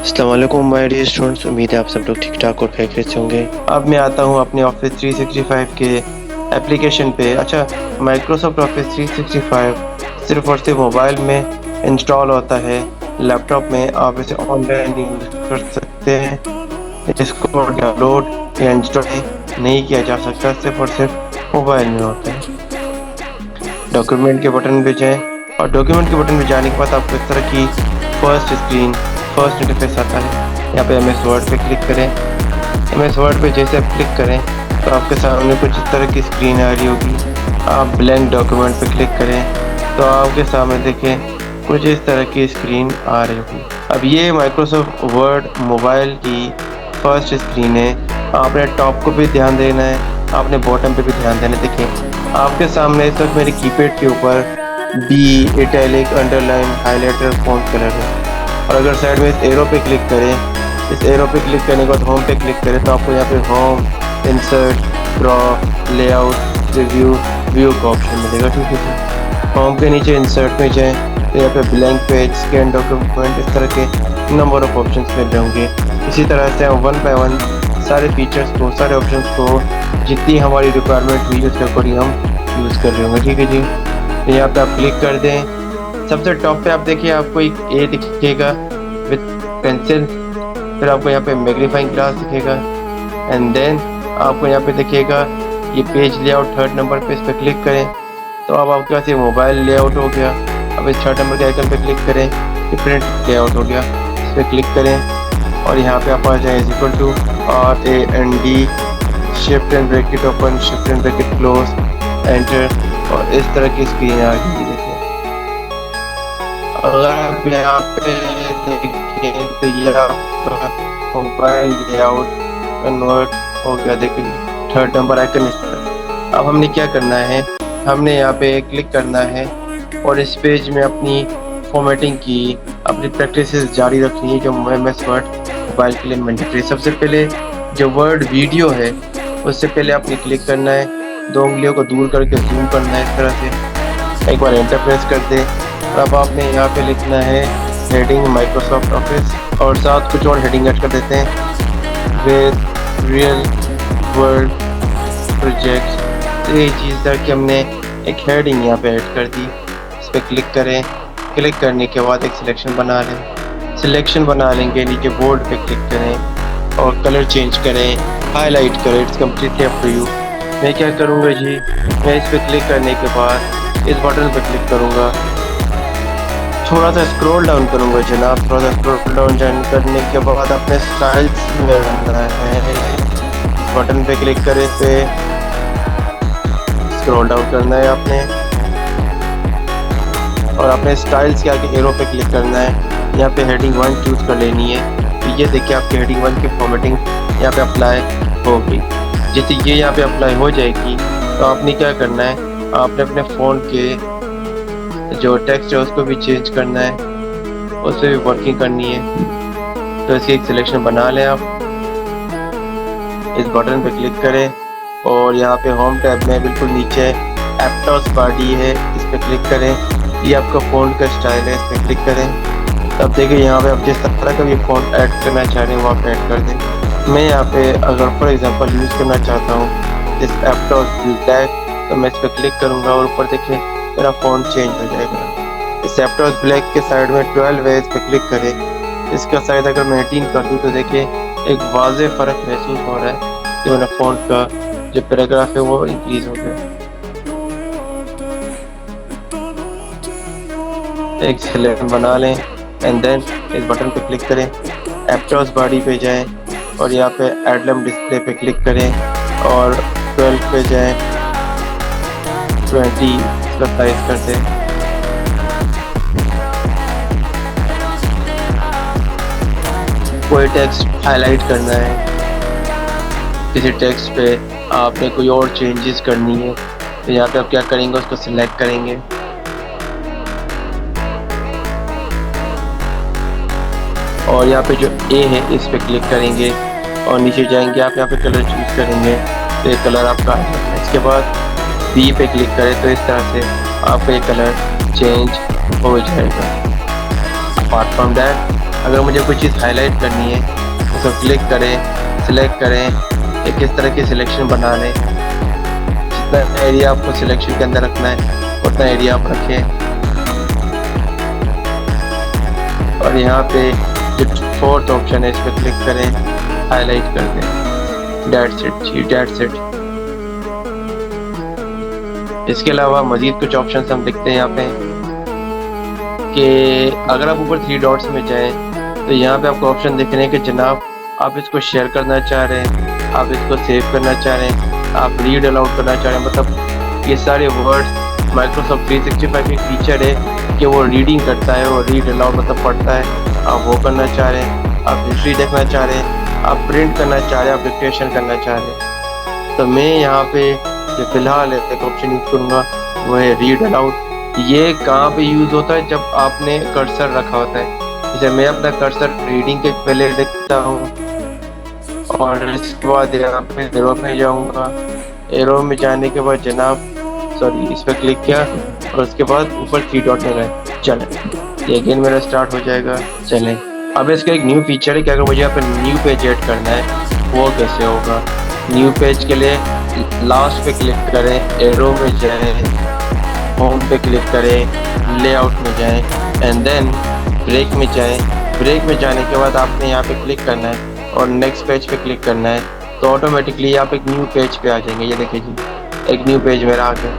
अस्सलाम वालेकुम my dear students. उम्मीद है आप सब लोग ठीक ठाक और खैरियत से होंगे। अब मैं आता हूँ अपने ऑफिस 365 के एप्लीकेशन पे। अच्छा, माइक्रोसॉफ्ट ऑफिस 365 सिर्फ और सिर्फ मोबाइल में इंस्टॉल होता है, लैपटॉप में आप इसे ऑनलाइन यूज कर सकते हैं। इसको डाउनलोड या इंस्टॉल नहीं किया जा सकता, सिर्फ और सिर्फ मोबाइल में होता है। डॉक्यूमेंट के बटन पे जाएं और डॉक्यूमेंट के बटन पे जाने के बाद आपको इस तरह की फर्स्ट इंटरफेस आता है। यहाँ पे एमएस वर्ड पे क्लिक करें। एमएस वर्ड पे जैसे आप क्लिक करें तो आपके सामने कुछ इस तरह की स्क्रीन आ रही होगी। आप ब्लैंक डॉक्यूमेंट पे क्लिक करें तो आपके सामने देखें कुछ इस तरह की स्क्रीन आ रही होगी। अब ये माइक्रोसॉफ्ट वर्ड मोबाइल की फर्स्ट स्क्रीन है। आपने टॉप को भी ध्यान देना है, आपने बॉटम पे भी ध्यान देना है। देखिए आपके सामने इस वक्त मेरे कीपैड के ऊपर B, italic, underline, highlighter, font colour है। और अगर साइड में इस एरो पे क्लिक करें, इस एरो पे क्लिक करने के बाद होम पे क्लिक करें तो आपको यहाँ पे home, insert, draw, layout, review, view का ऑप्शन मिलेगा। ठीक है जी। होम के नीचे इंसर्ट में जाएं तो यहाँ पे ब्लैंक पेज, स्कैन डॉक्यूमेंट, इस तरह के नंबर ऑफ ऑप्शंस मिल रहे होंगे। इसी तरह से हम वन बाय वन सारे फीचर्स को, सारे ऑप्शंस को जितनी हमारी रिक्वायरमेंट हुई उसके अकॉर्डिंग हम यूज़ कर रहे होंगे। ठीक है जी। तो यहाँ पे आप क्लिक कर दें। सबसे टॉप पे आप देखिए आपको एक ए दिखेगा विद पेंसिल, फिर आपको यहाँ पे मैग्नीफाइंग ग्लास दिखेगा एंड देन आपको यहाँ पे दिखेगा ये पेज लेआउट थर्ड नंबर पे। इस पर क्लिक करें तो अब आपके पास ये मोबाइल लेआउट हो गया। अब इस थर्ड नंबर के आइकन पे क्लिक करें, ये प्रिंट लेआउट हो गया। इस पर क्लिक करें और यहाँ पे आप आ जाए equal to RAND, shift and bracket open, shift and bracket close, enter, और इस तरह की स्क्रीन आ गई। देखिए अगर आप यहाँ पे देखें तो ये आपका मोबाइल लेआउट कन्वर्ट हो गया। देखिए थर्ड नंबर आइकन इस तरह। अब हमने क्या करना है, हमने यहाँ पे क्लिक करना है और इस पेज में अपनी फॉर्मेटिंग की, अपनी प्रैक्टिस जारी रखनी है जो एमएस वर्ड मोबाइल के लिए मैंडेटरी। सबसे पहले जो वर्ड वीडियो है उससे पहले आपने क्लिक करना है, दो उंगलियों को दूर करके जूम करना है इस तरह से। एक बार एंटर प्रेस कर दे और अब आपने यहाँ पे लिखना है हेडिंग माइक्रोसॉफ्ट ऑफिस और साथ कुछ और हेडिंग ऐड कर देते हैं विद रियल वर्ल्ड प्रोजेक्ट्स। तो ये चीज़ था कि हमने एक हेडिंग यहाँ पे ऐड कर दी। इस पर क्लिक करें। क्लिक करने के बाद एक सिलेक्शन बना लें। सिलेक्शन बना लेंगे, नीचे बोर्ड पे क्लिक करें और कलर चेंज करें, हाईलाइट करें। It's completely up to you. मैं क्या करूँगा जी, मैं इस पर क्लिक करने के बाद इस बटन पर क्लिक करूँगा, थोड़ा सा स्क्रॉल डाउन करूँगा जनाब। थोड़ा सा स्क्रॉल डाउन करने के बाद अपने स्टाइल्स में रहना है, बटन पे क्लिक करें, पे स्क्रॉल डाउन करना है आपने और अपने स्टाइल्स के आगे एरो पे क्लिक करना है। यहाँ पे हेडिंग 1 चूज कर लेनी है। तो ये देखिए आपकी हेडिंग 1 की फॉर्मेटिंग यहाँ पे अप्लाई होगी। जैसे ये यहाँ पे अप्लाई हो जाएगी तो आपने क्या करना है, आपने अपने फ़ोन के जो टेक्स्ट है उसको भी चेंज करना है, उससे भी वर्किंग करनी है। तो इसकी एक सिलेक्शन बना लें आप, इस बटन पे क्लिक करें और यहाँ पे होम टैब में बिल्कुल नीचे एप्टॉस बॉडी है, इस पर क्लिक करें। ये आपका फ़ोन का स्टाइल है, इस पर क्लिक करें। अब देखिए यहाँ पे आप जिस तरह का भी फ़ोन ऐड करना चाह रहे हैं वो आप ऐड कर दें। मैं यहाँ पे अगर फॉर एग्जांपल यूज़ करना चाहता हूँ इस एप्टॉस ब्लैक, तो मैं इस पर क्लिक करूँगा और ऊपर देखिए मेरा फ़ोन चेंज हो जाएगा। इस एप्टॉस ब्लैक के साइड में 12 है, इस पर क्लिक करें। इसका साइज अगर मैं 18 कर दूँ तो देखिए एक वाज़े फ़र्क महसूस हो रहा है कि मेरा फ़ॉन्ट का जो पैराग्राफ है वो इंक्रीज़ हो गया। एक सिलेक्शन बना लें एंड देन इस बटन पे क्लिक करें, एप्टॉस बॉडी पे जाएं और यहाँ पे एडलम डिस्प्ले पे क्लिक करें और 12 पे जाएं, 20 इसका साइज कर दें। कोई टेक्स्ट हाईलाइट करना है, किसी टेक्स्ट पे आपने कोई और चेंजेस करनी है तो यहाँ पे आप क्या करेंगे, उसको सिलेक्ट करेंगे और यहाँ पे जो ए है इस पे क्लिक करेंगे और नीचे जाएंगे आप यहाँ पे कलर चूज करेंगे तो ये कलर आपका आ जाएगा। इसके बाद बी पे क्लिक करें तो इस तरह से आपका ये कलर चेंज हो जाएगा। अपार्ट फ्रॉम दैट अगर मुझे कोई चीज़ हाईलाइट करनी है उसको क्लिक करें, सिलेक्ट करें, एक किस तरह की सिलेक्शन बना लें। जितना एरिया आपको सिलेक्शन के अंदर रखना है उतना एरिया आप रखें। और यहाँ पे जो फोर्थ ऑप्शन है इस पर क्लिक करें, हाईलाइट कर दें। डेट्स इट जी, डेट्स इट। इसके अलावा मजीद कुछ ऑप्शन हम देखते हैं यहाँ पे कि अगर आप ऊपर 3 डॉट्स में जाएं तो यहाँ पे आपको ऑप्शन दिख रहे हैं कि जनाब आप इसको शेयर करना चाह रहे हैं, आप इसको सेव करना चाह रहे हैं, आप रीड अलाउड करना चाह रहे हैं। मतलब ये सारे वर्ड्स माइक्रोसॉफ्ट 365 की फीचर है कि वो रीडिंग करता है, वो रीड अलाउड मतलब पढ़ता है। आप वो करना चाह रहे हैं, आप हिस्ट्री देखना चाह रहे हैं, आप प्रिंट करना चाह रहे हैं, आप डिक्टेशन करना चाह रहे हैं। तो मैं यहाँ पे जो फिलहाल एक ऑप्शन यूज़ करूँगा वो है रीड अलाउड। ये कहाँ पे यूज़ होता है? जब आपने कर्सर रखा होता है। जैसे मैं अपना कर्सर रीडिंग के पहले देखता हूँ और इसके बाद यहाँ पे एरो में जाऊँगा। एरो में जाने के बाद जनाब सॉरी इस पर क्लिक किया और उसके बाद ऊपर 3 डॉट में गए। चलें, ये अगेन मेरा स्टार्ट हो जाएगा। चलें, अब इसका एक न्यू फीचर है कि अगर मुझे यहाँ पर न्यू पेज ऐड करना है वो कैसे होगा। न्यू पेज के लिए लास्ट पे क्लिक करें, एरो में जाएं, होम पे क्लिक करें, लेआउट में जाएं एंड देन ब्रेक में जाएं। ब्रेक में जाने के बाद आपने यहाँ पे क्लिक करना है और नेक्स्ट पेज पे क्लिक करना है तो ऑटोमेटिकली आप एक न्यू पेज पे आ जाएंगे। ये देखिए जी, एक न्यू पेज मेरा आ गया।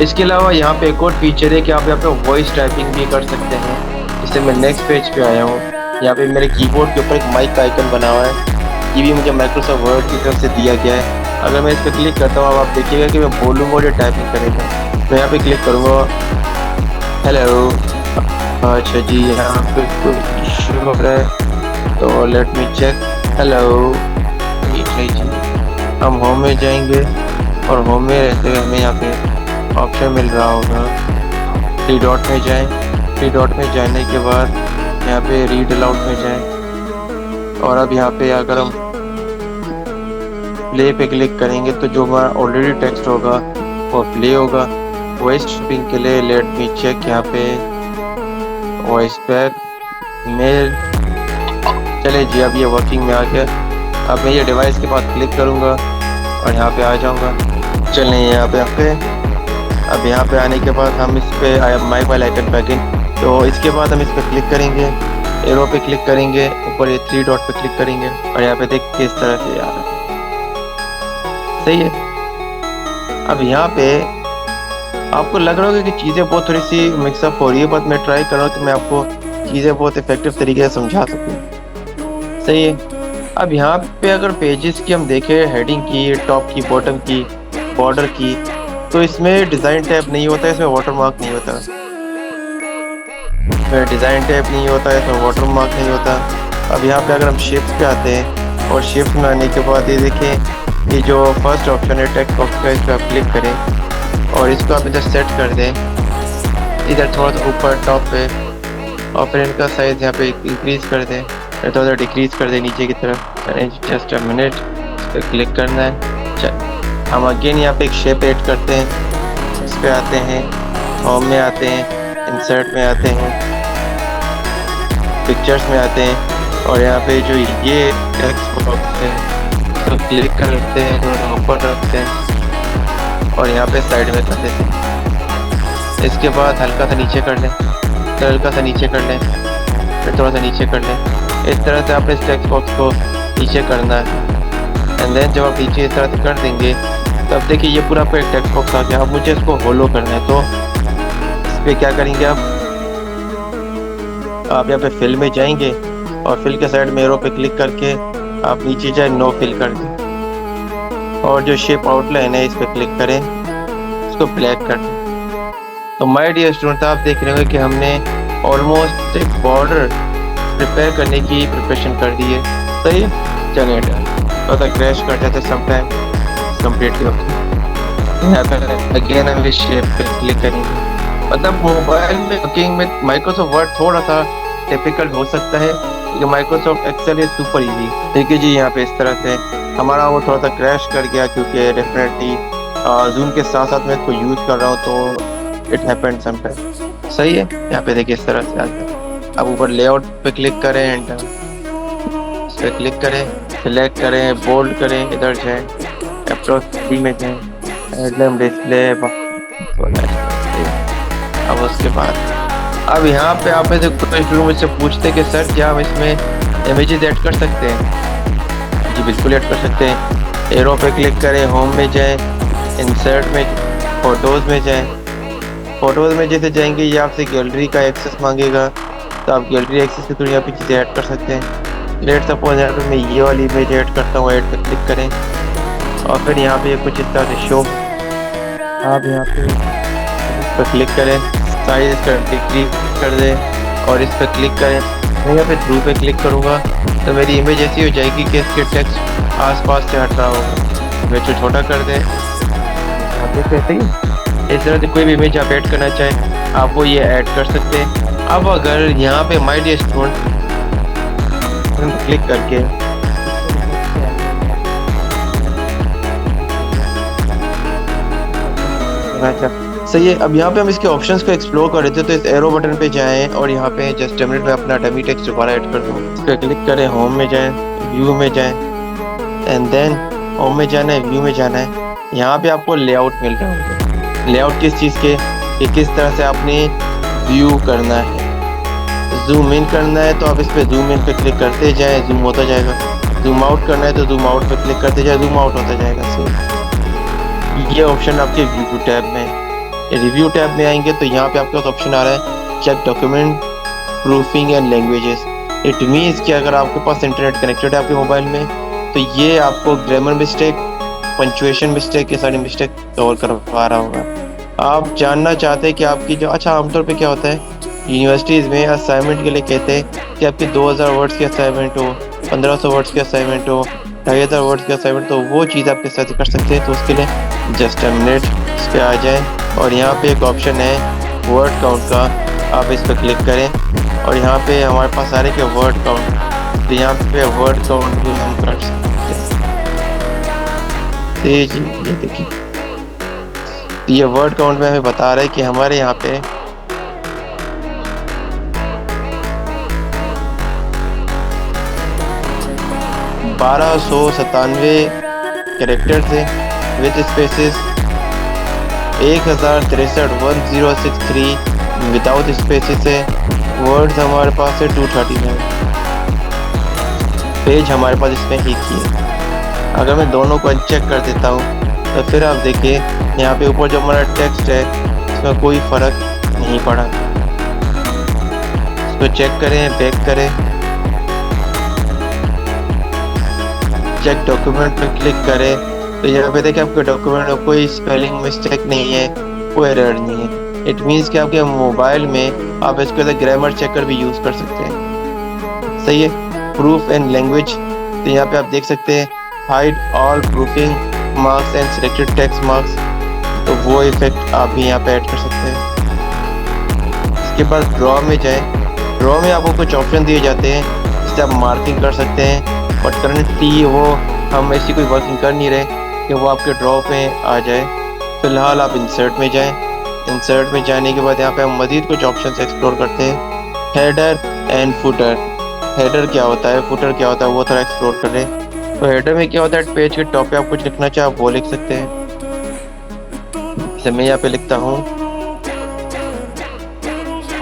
इसके अलावा यहाँ पे एक और फीचर है कि आप यहाँ पे वॉइस टाइपिंग भी कर सकते हैं। इससे मैं नेक्स्ट पेज पे आया हूँ। यहाँ पे मेरे कीबोर्ड के ऊपर एक माइक का आइकन बना हुआ है, ये भी मुझे माइक्रोसॉफ्ट वर्ड की तरफ से दिया गया है। अगर मैं इस पर क्लिक करता हूँ अब आप देखिएगा कि मैं बोलूँगा और ये टाइपिंग करेगा। मैं यहाँ पे क्लिक करूँगा, हेलो। अच्छा जी, यहाँ पे कोई इशू हो रहा है तो लेट मी चेक। हेलो जी, हम होम में जाएंगे और होम में रहते हुए हमें यहाँ पे ऑप्शन मिल रहा होगा 3 डॉट में जाएं। 3 डॉट में जाने के बाद यहाँ पे रीड अलाउड में जाएं और अब यहाँ पे अगर हम प्ले पे क्लिक करेंगे तो जो हमारा ऑलरेडी टेक्स्ट होगा वो प्ले होगा। वॉइस टाइपिंग के लिए लेट मी चेक, यहाँ पे वॉइस पैक मेल। चले जी, अब ये वर्किंग में आ गया। अब मैं ये डिवाइस के पास क्लिक करूँगा और यहाँ पे आ जाऊँगा। चलें यहाँ पे अब यहाँ पे आने के बाद हम इस पे माई मोबाइल आइकन पे अगेन, तो इसके बाद हम इस पर क्लिक करेंगे, एरो पे क्लिक करेंगे, ऊपर ये 3 डॉट पे क्लिक करेंगे और यहाँ पे देख किस तरह से आ रहा है। सही है। अब यहाँ पे आपको लग रहा होगा कि चीज़ें बहुत थोड़ी सी मिक्सअप हो रही है, बट मैं ट्राई कर रहा हूँ कि मैं आपको चीज़ें बहुत इफेक्टिव तरीके से समझा सकूँ। सही है। अब यहाँ पे अगर पेजेस की हम देखें, हेडिंग की, टॉप की, बॉटम की, बॉर्डर की, तो इसमें डिज़ाइन टैब नहीं होता है, इसमें वाटरमार्क नहीं होता। डिज़ाइन टैब नहीं होता है, इसमें वाटरमार्क नहीं होता। अब यहाँ पे अगर हम शिफ्ट पे आते हैं और शिफ्ट में आने के बाद ये देखें कि जो फर्स्ट ऑप्शन है टेक्स्ट बॉक्स का, इस पर आप क्लिक करें और इसको आप इधर सेट कर दें, इधर थोड़ा सा ऊपर टॉप पे, और फिर इनका साइज़ यहाँ पे इंक्रीज़ कर दें, फिर थोड़ा सा डिक्रीज़ कर दें नीचे की तरफ। जस्ट अ मिनट, इस पर क्लिक करना है। चल, हम अगेन यहाँ पे एक शेप ऐड करते हैं। इस पर आते हैं, होम में आते हैं, इंसर्ट में आते हैं, पिक्चर्स में आते हैं और यहाँ पे जो ये टेक्स्ट बॉक्स है तो क्लिक करते हैं, थोड़ा ऊपर रखते हैं और यहाँ पे साइड में कर देते हैं। इसके बाद हल्का सा नीचे कर लें, फिर हल्का सा नीचे कर लें, फिर थोड़ा सा नीचे कर लें। इस तरह से आपने इस टेक्स्ट बॉक्स को नीचे करना है एंड देन जब आप नीचे इस तरह से कर देंगे तो अब देखिए ये पूरा आपका एक टेक्स्ट बॉक्स आ गया। अब मुझे इसको होलो करना है तो इस पर क्या करेंगे, आप यहाँ पे फिल में जाएंगे और फिल के साइड में एरो पे क्लिक करके आप नीचे जाए, नो फिल कर दें और जो शेप आउटलाइन है इस पर क्लिक करें, इसको ब्लैक कर दें। तो माय डियर स्टूडेंट, आप देख रहे होंगे कि हमने ऑलमोस्ट एक बॉर्डर प्रिपेयर करने की प्रिपरेशन कर दी है। सही है। चलिए तो क्रैश कर जाते समटाइम कम्प्लीटली होती। यहाँ पर अगेन हम इस शेप पे क्लिक करेंगे। मतलब मोबाइल में वर्किंग में माइक्रोसॉफ्ट वर्ड थोड़ा सा डिफिकल्ट हो सकता है लेकिन Microsoft Excel is super easy. ठीक है जी, यहाँ पे इस तरह से हमारा वो थोड़ा सा क्रैश कर गया क्योंकि डेफिनेटली जूम के साथ साथ मैं इसको यूज़ कर रहा हूँ तो इट हैपेंड समटाइम। सही है। यहाँ पे देखिए इस तरह से आ गया। अब ऊपर लेआउट पे क्लिक करें, एंटर इस पे क्लिक करें, सिलेक्ट करें, बोल्ड करें, इधर जाए अप्रोच में जाए, हेडलैम्प डिस्प्ले। अब उसके बाद अब यहाँ पे आप में से कोई शुरू मुझसे पूछते कि सर क्या हम इसमें इमेजेस ऐड कर सकते हैं? जी बिल्कुल ऐड कर सकते हैं। एरो पे क्लिक करें, होम में जाएं, इंसर्ट में, फोटोज़ में जाएं। फोटोज़ में जैसे जाएंगे ये आपसे गैलरी का एक्सेस मांगेगा, तो आप गैलरी एक्सेस के थ्रू यहाँ पे चीज़ें ऐड कर सकते हैं। लेट सपोज यहाँ पे मैं ये वाली इमेज ऐड करता हूँ, ऐड पे क्लिक करें और फिर यहाँ पे कुछ इस तरह से शो, आप यहाँ पे क्लिक करें, साइज इसका डिक्रीज कर दें और इस पर क्लिक करें। मैं यहाँ पे थ्रू पे क्लिक करूँगा तो मेरी इमेज ऐसी हो जाएगी कि इसके टेक्स्ट आसपास से हट रहा होगा। मैं जो छोटा कर दें, आप देख सकते हैं इस तरह से कोई भी इमेज आप ऐड करना चाहें आप वो ये ऐड कर सकते हैं। अब अगर यहाँ पे माय डियर स्टूडेंट क्लिक करके सही है, अब यहाँ पे हम इसके ऑप्शंस को एक्सप्लोर कर रहे थे, तो इस एरो बटन पे जाएं और यहाँ पे जस्ट मिनट में अपना डमी टेक्स्ट दोबारा ऐड कर दूँ। इस पर क्लिक करें, होम में जाएं, व्यू में जाएं एंड देन होम में जाना है, व्यू में जाना है। यहाँ पे आपको लेआउट मिल रहा होगा। लेआउट किस चीज़ के, कि किस तरह से आपने व्यू करना है। जूम इन करना है तो आप इस पर जूम इन पे क्लिक करते जाएँ, जूम होता जाएगा। जूम आउट करना है तो जूम आउट पे क्लिक करते जाए, जूम आउट होता जाएगा। सो ये ऑप्शन आपके रिव्यू टैब में है। रिव्यू टैब में आएंगे तो यहाँ पे आपके पास ऑप्शन आ रहा है check document proofing and languages. It means कि अगर आपके पास इंटरनेट कनेक्टेड है आपके मोबाइल में तो ये आपको ग्रामर मिस्टेक, पंचुएशन मिस्टेक, ये सारी मिस्टेक कवर करवा रहा होगा। आप जानना चाहते हैं कि आपकी जो, अच्छा आमतौर पे क्या होता है यूनिवर्सिटीज़ में असाइनमेंट के लिए कहते हैं कि आपकी 2000 वर्ड्स की असाइनमेंट हो, 1500 वर्ड्स की असाइनमेंट हो, 2500 वर्ड्स की असाइनमेंट, तो वो चीज़ आपके साथ कर सकते हैं। तो उसके लिए जस्ट अ मिनट इस पर आ जाएँ और यहाँ पे एक ऑप्शन है वर्ड काउंट का, आप इस पर क्लिक करें और यहाँ पे हमारे पास आ रहे कि वर्ड काउंट, तो यहाँ पे वर्ड काउंट भी हम कर सकते हैं। जी ये देखिए, तो ये वर्ड काउंट में हमें बता रहा है कि हमारे यहाँ पे 1297 कैरेक्टर थे विद स्पेसेस, 1063 विदाउट स्पेसेस है। वर्ड्स हमारे पास है 239, पेज हमारे पास इसमें एक ही है। अगर मैं दोनों को अनचेक कर देता हूँ तो फिर आप देखिए यहाँ पे ऊपर जो हमारा टेक्स्ट है इसमें कोई फ़र्क नहीं पड़ा। इसको चेक करें, बैक करें, चेक डॉक्यूमेंट पर क्लिक करें तो यहाँ पे देखिए आपके डॉक्यूमेंट में कोई स्पेलिंग मिस्टेक नहीं है, कोई एरर नहीं है। इट मीन्स कि आपके मोबाइल में आप इसको एज ग्रामर चेकर भी यूज़ कर सकते हैं। सही है। प्रूफ एंड लैंग्वेज, तो यहाँ पे आप देख सकते हैं hide all proofing marks and selected text marks, तो वो इफेक्ट आप भी यहाँ पे ऐड कर सकते हैं। इसके बाद ड्रॉ में जाएँ, ड्रॉ में आपको कुछ ऑप्शन दिए जाते हैं जिससे आप मार्किंग कर सकते हैं, बट करंटली वो हम ऐसी कोई वर्किंग कर नहीं रहे कि वो आपके ड्रॉ पे आ जाए। फ़िलहाल आप इंसर्ट में जाएं। इंसर्ट में जाने के बाद यहाँ पे हम मज़ीद कुछ ऑप्शन एक्सप्लोर करते हैं। हेडर एंड फुटर, हेडर क्या होता है, फुटर क्या होता है, वो थोड़ा एक्सप्लोर कर लें। तो हेडर में क्या होता है, पेज के टॉप पे आप कुछ लिखना चाहे आप वो लिख सकते हैं। जैसे मैं यहाँ पे लिखता हूँ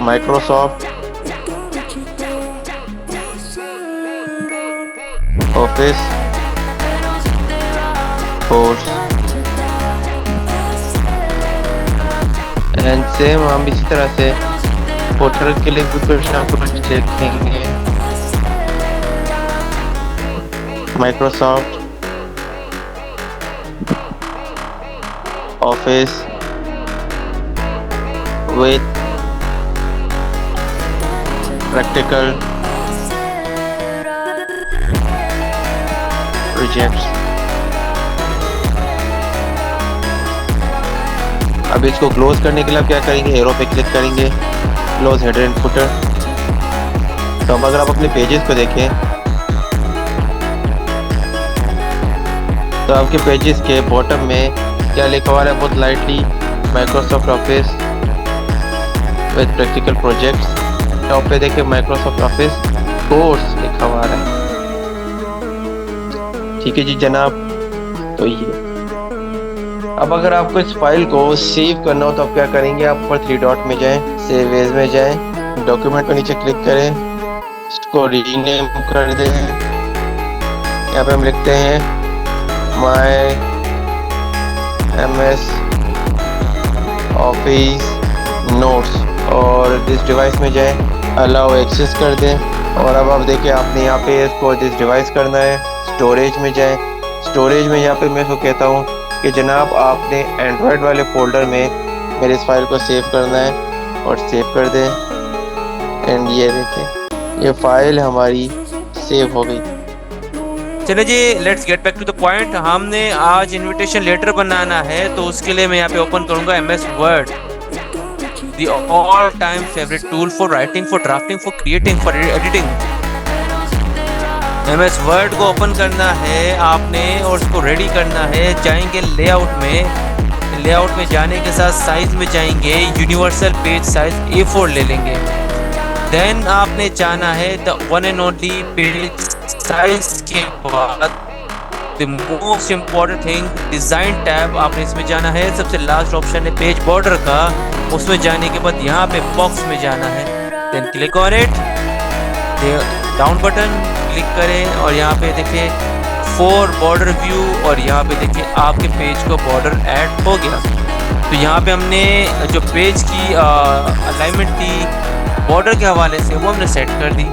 Microsoft office course and same हम इसी तरह से पोर्टल के लिए भी कुछ ना कुछ लिखेंगे। Microsoft office with practical projects. अब इसको क्लोज करने के लिए आप क्या करेंगे, एरो पे क्लिक करेंगे, क्लोज हेडर एंड फुटर। तो अब अगर आप अपने पेजेस को देखें तो आपके पेजेस के बॉटम में क्या लिखा हुआ है, बहुत lightly Microsoft office with practical projects top पे देखिए माइक्रोसॉफ्ट ऑफिस कोर्स लिखा हुआ आ रहा है। ठीक है जी जनाब, तो ये अब अगर आपको इस फाइल को सेव करना हो तो आप क्या करेंगे, आप ऊपर थ्री डॉट में जाएं, सेव एज में जाएं, डॉक्यूमेंट पर नीचे क्लिक करें, इसको रीनेम कर दें। यहाँ पे हम लिखते हैं माय एमएस ऑफिस नोट्स और दिस डिवाइस में जाएं, अलाउ एक्सेस कर दें। और अब आप देखिए आपने यहाँ पे इसको दिस डिवाइस करना है, स्टोरेज में जाएं। स्टोरेज में यहाँ पे मैं इसको कहता हूँ कि जनाब आपने एंड्रॉयड वाले फोल्डर में मेरे इस फाइल को सेव करना है और सेव कर दें। एंड ये देखें ये फाइल हमारी सेव हो गई। चले जी, let's get back to the point. हमने आज इनविटेशन लेटर बनाना है, तो उसके लिए मैं यहाँ पे ओपन करूंगा MS word, the all time favourite tool for writing, for drafting, for creating, for editing. MS word को ओपन करना है आपने और उसको रेडी करना है। जाएंगे लेआउट में, लेआउट में जाने के साथ साइज में जाएंगे, यूनिवर्सल पेज साइज A4 ले लेंगे। देन आपने जाना है the one and only page size के बाद the most important thing design tab, आपने इसमें जाना है। सबसे लास्ट ऑप्शन है पेज बॉर्डर का, उसमें जाने के बाद यहाँ पे बॉक्स में जाना है। Then click on it, down button click करें और यहाँ पे देखिए फॉर बॉर्डर व्यू और यहाँ पे देखिए आपके पेज को बॉर्डर ऐड हो गया। तो यहाँ पे हमने जो पेज की अलाइनमेंट थी बॉर्डर के हवाले से वो हमने सेट कर दी।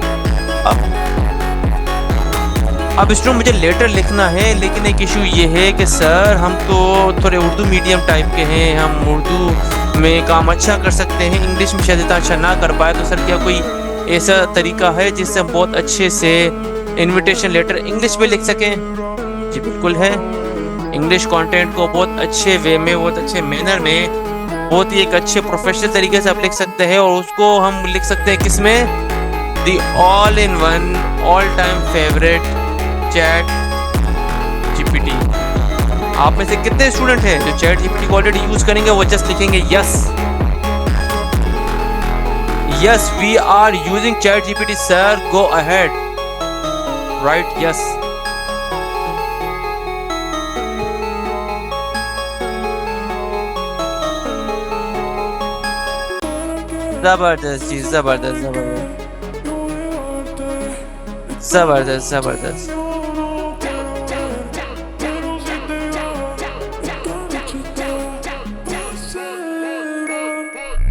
अब इसमें मुझे लेटर लिखना है, लेकिन एक इशू ये है कि सर हम तो थोड़े उर्दू मीडियम टाइप के हैं, हम उर्दू में काम अच्छा कर सकते हैं, इंग्लिश में शायद इतना अच्छा ना कर पाए। तो सर क्या कोई ऐसा तरीका है जिससे हम बहुत अच्छे से इनविटेशन लेटर इंग्लिश में लिख सकें? जी बिल्कुल है। इंग्लिश कंटेंट को बहुत अच्छे वे में, बहुत अच्छे मैनर में, बहुत ही एक अच्छे प्रोफेशनल तरीके से आप लिख सकते हैं। और उसको हम लिख सकते हैं किसमें? The all in one all time favourite ChatGPT. आप में से कितने स्टूडेंट हैं जो चैट जीपीटी को ऑलरेडी यूज करेंगे? वो जस्ट लिखेंगे yes, yes we are using ChatGPT sir, go ahead, right yes. जबरदस्त जी, जबरदस्त जबरदस्त जबरदस्त जबरदस्त।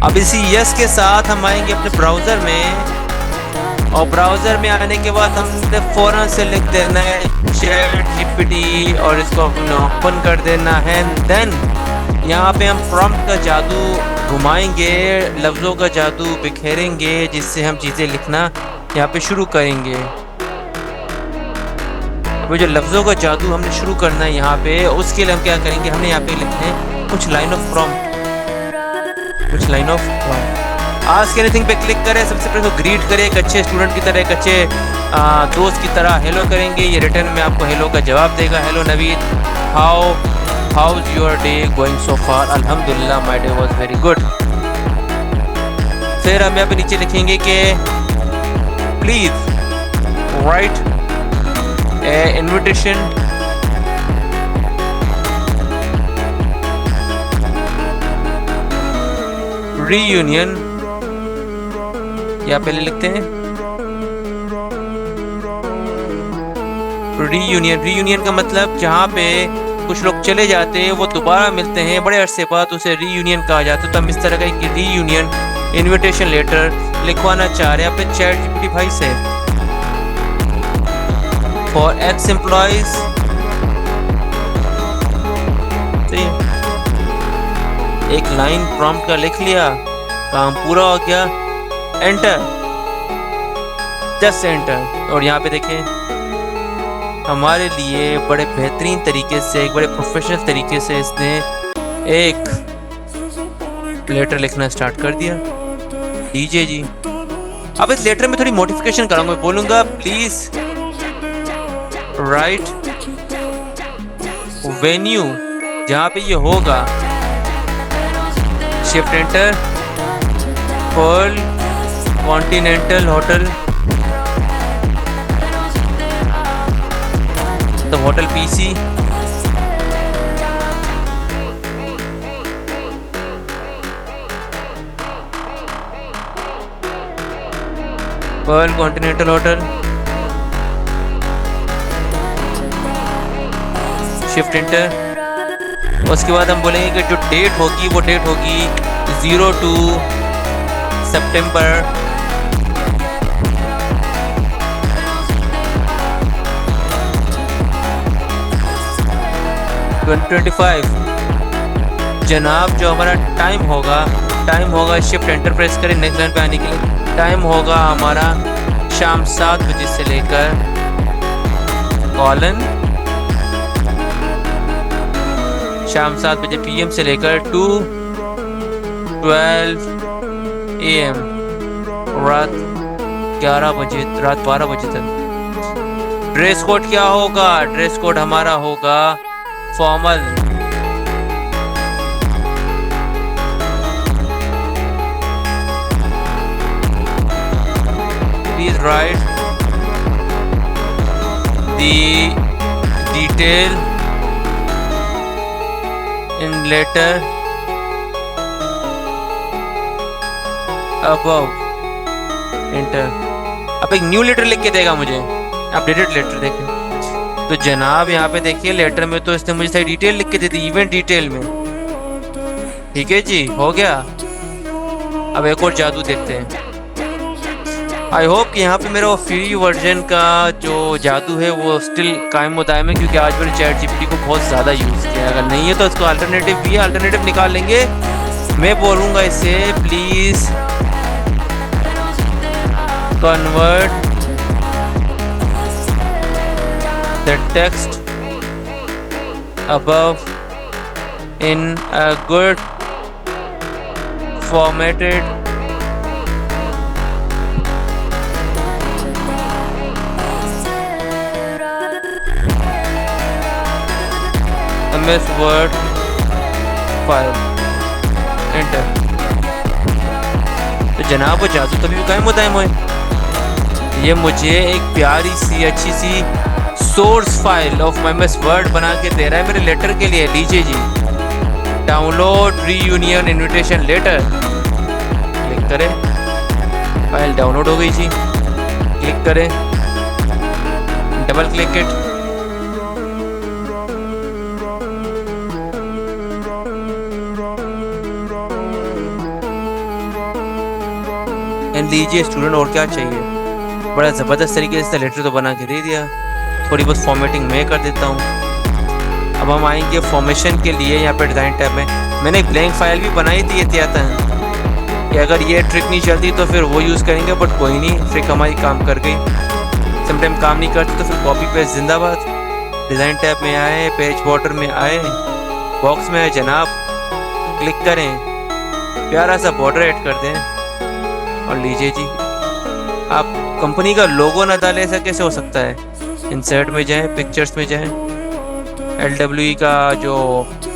अब इसी यस के साथ हम आएंगे अपने ब्राउजर में और ब्राउजर में आने के बाद हमने फौरन से लिख देना है चैट जीपीटी और इसको हमने ओपन कर देना है। देन यहाँ पे हम प्रॉम्प्ट का जादू घुमाएंगे, लफ्ज़ों का जादू बिखेरेंगे, जिससे हम चीज़ें लिखना यहाँ पे शुरू करेंगे। वो जो लफ्ज़ों का जादू हमने शुरू करना है यहाँ पे, उसके लिए हम क्या करेंगे, हमने यहाँ पे लिखने हैं कुछ लाइन ऑफ प्रॉम्प्ट, कुछ line of prompt. Ask anything पे क्लिक करें। सबसे पहले तो ग्रीट करें एक अच्छे स्टूडेंट की तरह, एक अच्छे दोस्त की तरह हेलो करेंगे। ये रिटर्न में आपको हेलो का जवाब देगा। Hello Naveed, how is your day going so far? अल्हम्दुलिल्लाह my day was very good. फिर हम यहाँ पे नीचे लिखेंगे कि please write a invitation reunion, या पहले लिखते हैं रीयूनियन। रीयूनियन का मतलब जहाँ पे कुछ लोग चले जाते हैं वो दोबारा मिलते हैं बड़े अरसे बाद, उसे रीयूनियन कहा जाता है। तो हम इस तरह का एक रीयूनियन इनविटेशन लेटर लिखवाना चाह रहे हैं अपने चैट जीपीटी भाई से। फॉर एक्स एम्प्लॉइज, एक लाइन प्रॉम्प्ट का लिख लिया, काम पूरा हो गया। Enter, just enter. और यहाँ पे देखें हमारे लिए बड़े बेहतरीन तरीके से, एक बड़े प्रोफेशनल तरीके से इसने एक लेटर लिखना स्टार्ट कर दिया। दीजिए जी। अब इस लेटर में थोड़ी मॉडिफिकेशन करूंगा, मैं बोलूंगा प्लीज राइट वेन्यू, जहाँ पे ये होगा shift enter Perl continental hotel, the hotel PC, Perl continental hotel, shift inter. उसके बाद हम बोलेंगे कि जो डेट होगी वो डेट होगी 02 सितंबर 2025। जनाब जो हमारा टाइम होगा शिफ्ट एंटर प्रेस करें नेक्स्ट लाइन पे आने के लिए। टाइम होगा हमारा शाम 7 बजे से लेकर कॉलन शाम 7 बजे PM से लेकर 12 AM रात 12 बजे तक। ड्रेस कोड क्या होगा? ड्रेस कोड हमारा होगा formal, please write the detail in letter above, enter. अब एक न्यू लेटर लिख के देगा मुझे, अपडेटेड लेटर देखें तो जनाब यहाँ पे देखिए लेटर में तो इसने मुझे सारी डिटेल लिख के दे दी, इवेंट डिटेल में। ठीक है जी, हो गया। अब एक और जादू देखते हैं। आई होप कि यहाँ पे मेरा वो फ्री वर्जन का जो जादू है वो स्टिल कायम दायम है, क्योंकि आज मैंने चैट जीपीटी को बहुत ज़्यादा यूज़ किया है। अगर नहीं है तो इसको अल्टरनेटिव भी है, अल्टरनेटिव निकाल लेंगे। मैं बोलूँगा इसे please convert the text above in a good formatted MS Word file, enter। तो जनाब वो जादू तभी भी कायम होता है। ये मुझे एक प्यारी सी अच्छी सी source file of MS Word बना के दे रहा है मेरे लेटर के लिए। लीजिए जी, download reunion invitation letter. Click करें, फाइल डाउनलोड हो गई जी। क्लिक करें, डबल क्लिक इट, एंड लीजिए स्टूडेंट और क्या चाहिए। बड़ा ज़बरदस्त तरीके से लेटर तो बना के दे दिया। थोड़ी बहुत फॉर्मेटिंग मैं कर देता हूँ। अब हम आएंगे फॉर्मेशन के लिए। यहाँ पे डिज़ाइन टैब में मैंने एक ब्लैंक फाइल भी बनाई थी एहतियातन कि अगर ये ट्रिक नहीं चलती तो फिर वो यूज़ करेंगे, बट कोई नहीं, ट्रिक हमारी काम कर गई। समटाइम काम नहीं करती तो फिर कॉपी पेस्ट जिंदाबाद। डिज़ाइन टैब में आए, पेज बॉर्डर में आए, बॉक्स में आए जनाब, क्लिक करें, प्यारा सा बॉर्डर ऐड कर दें और लीजिए जी, आप कंपनी का लोगो ना डालें, ऐसा कैसे हो सकता है। इंसर्ट में जाएं, पिक्चर्स में जाएं, LWE का जो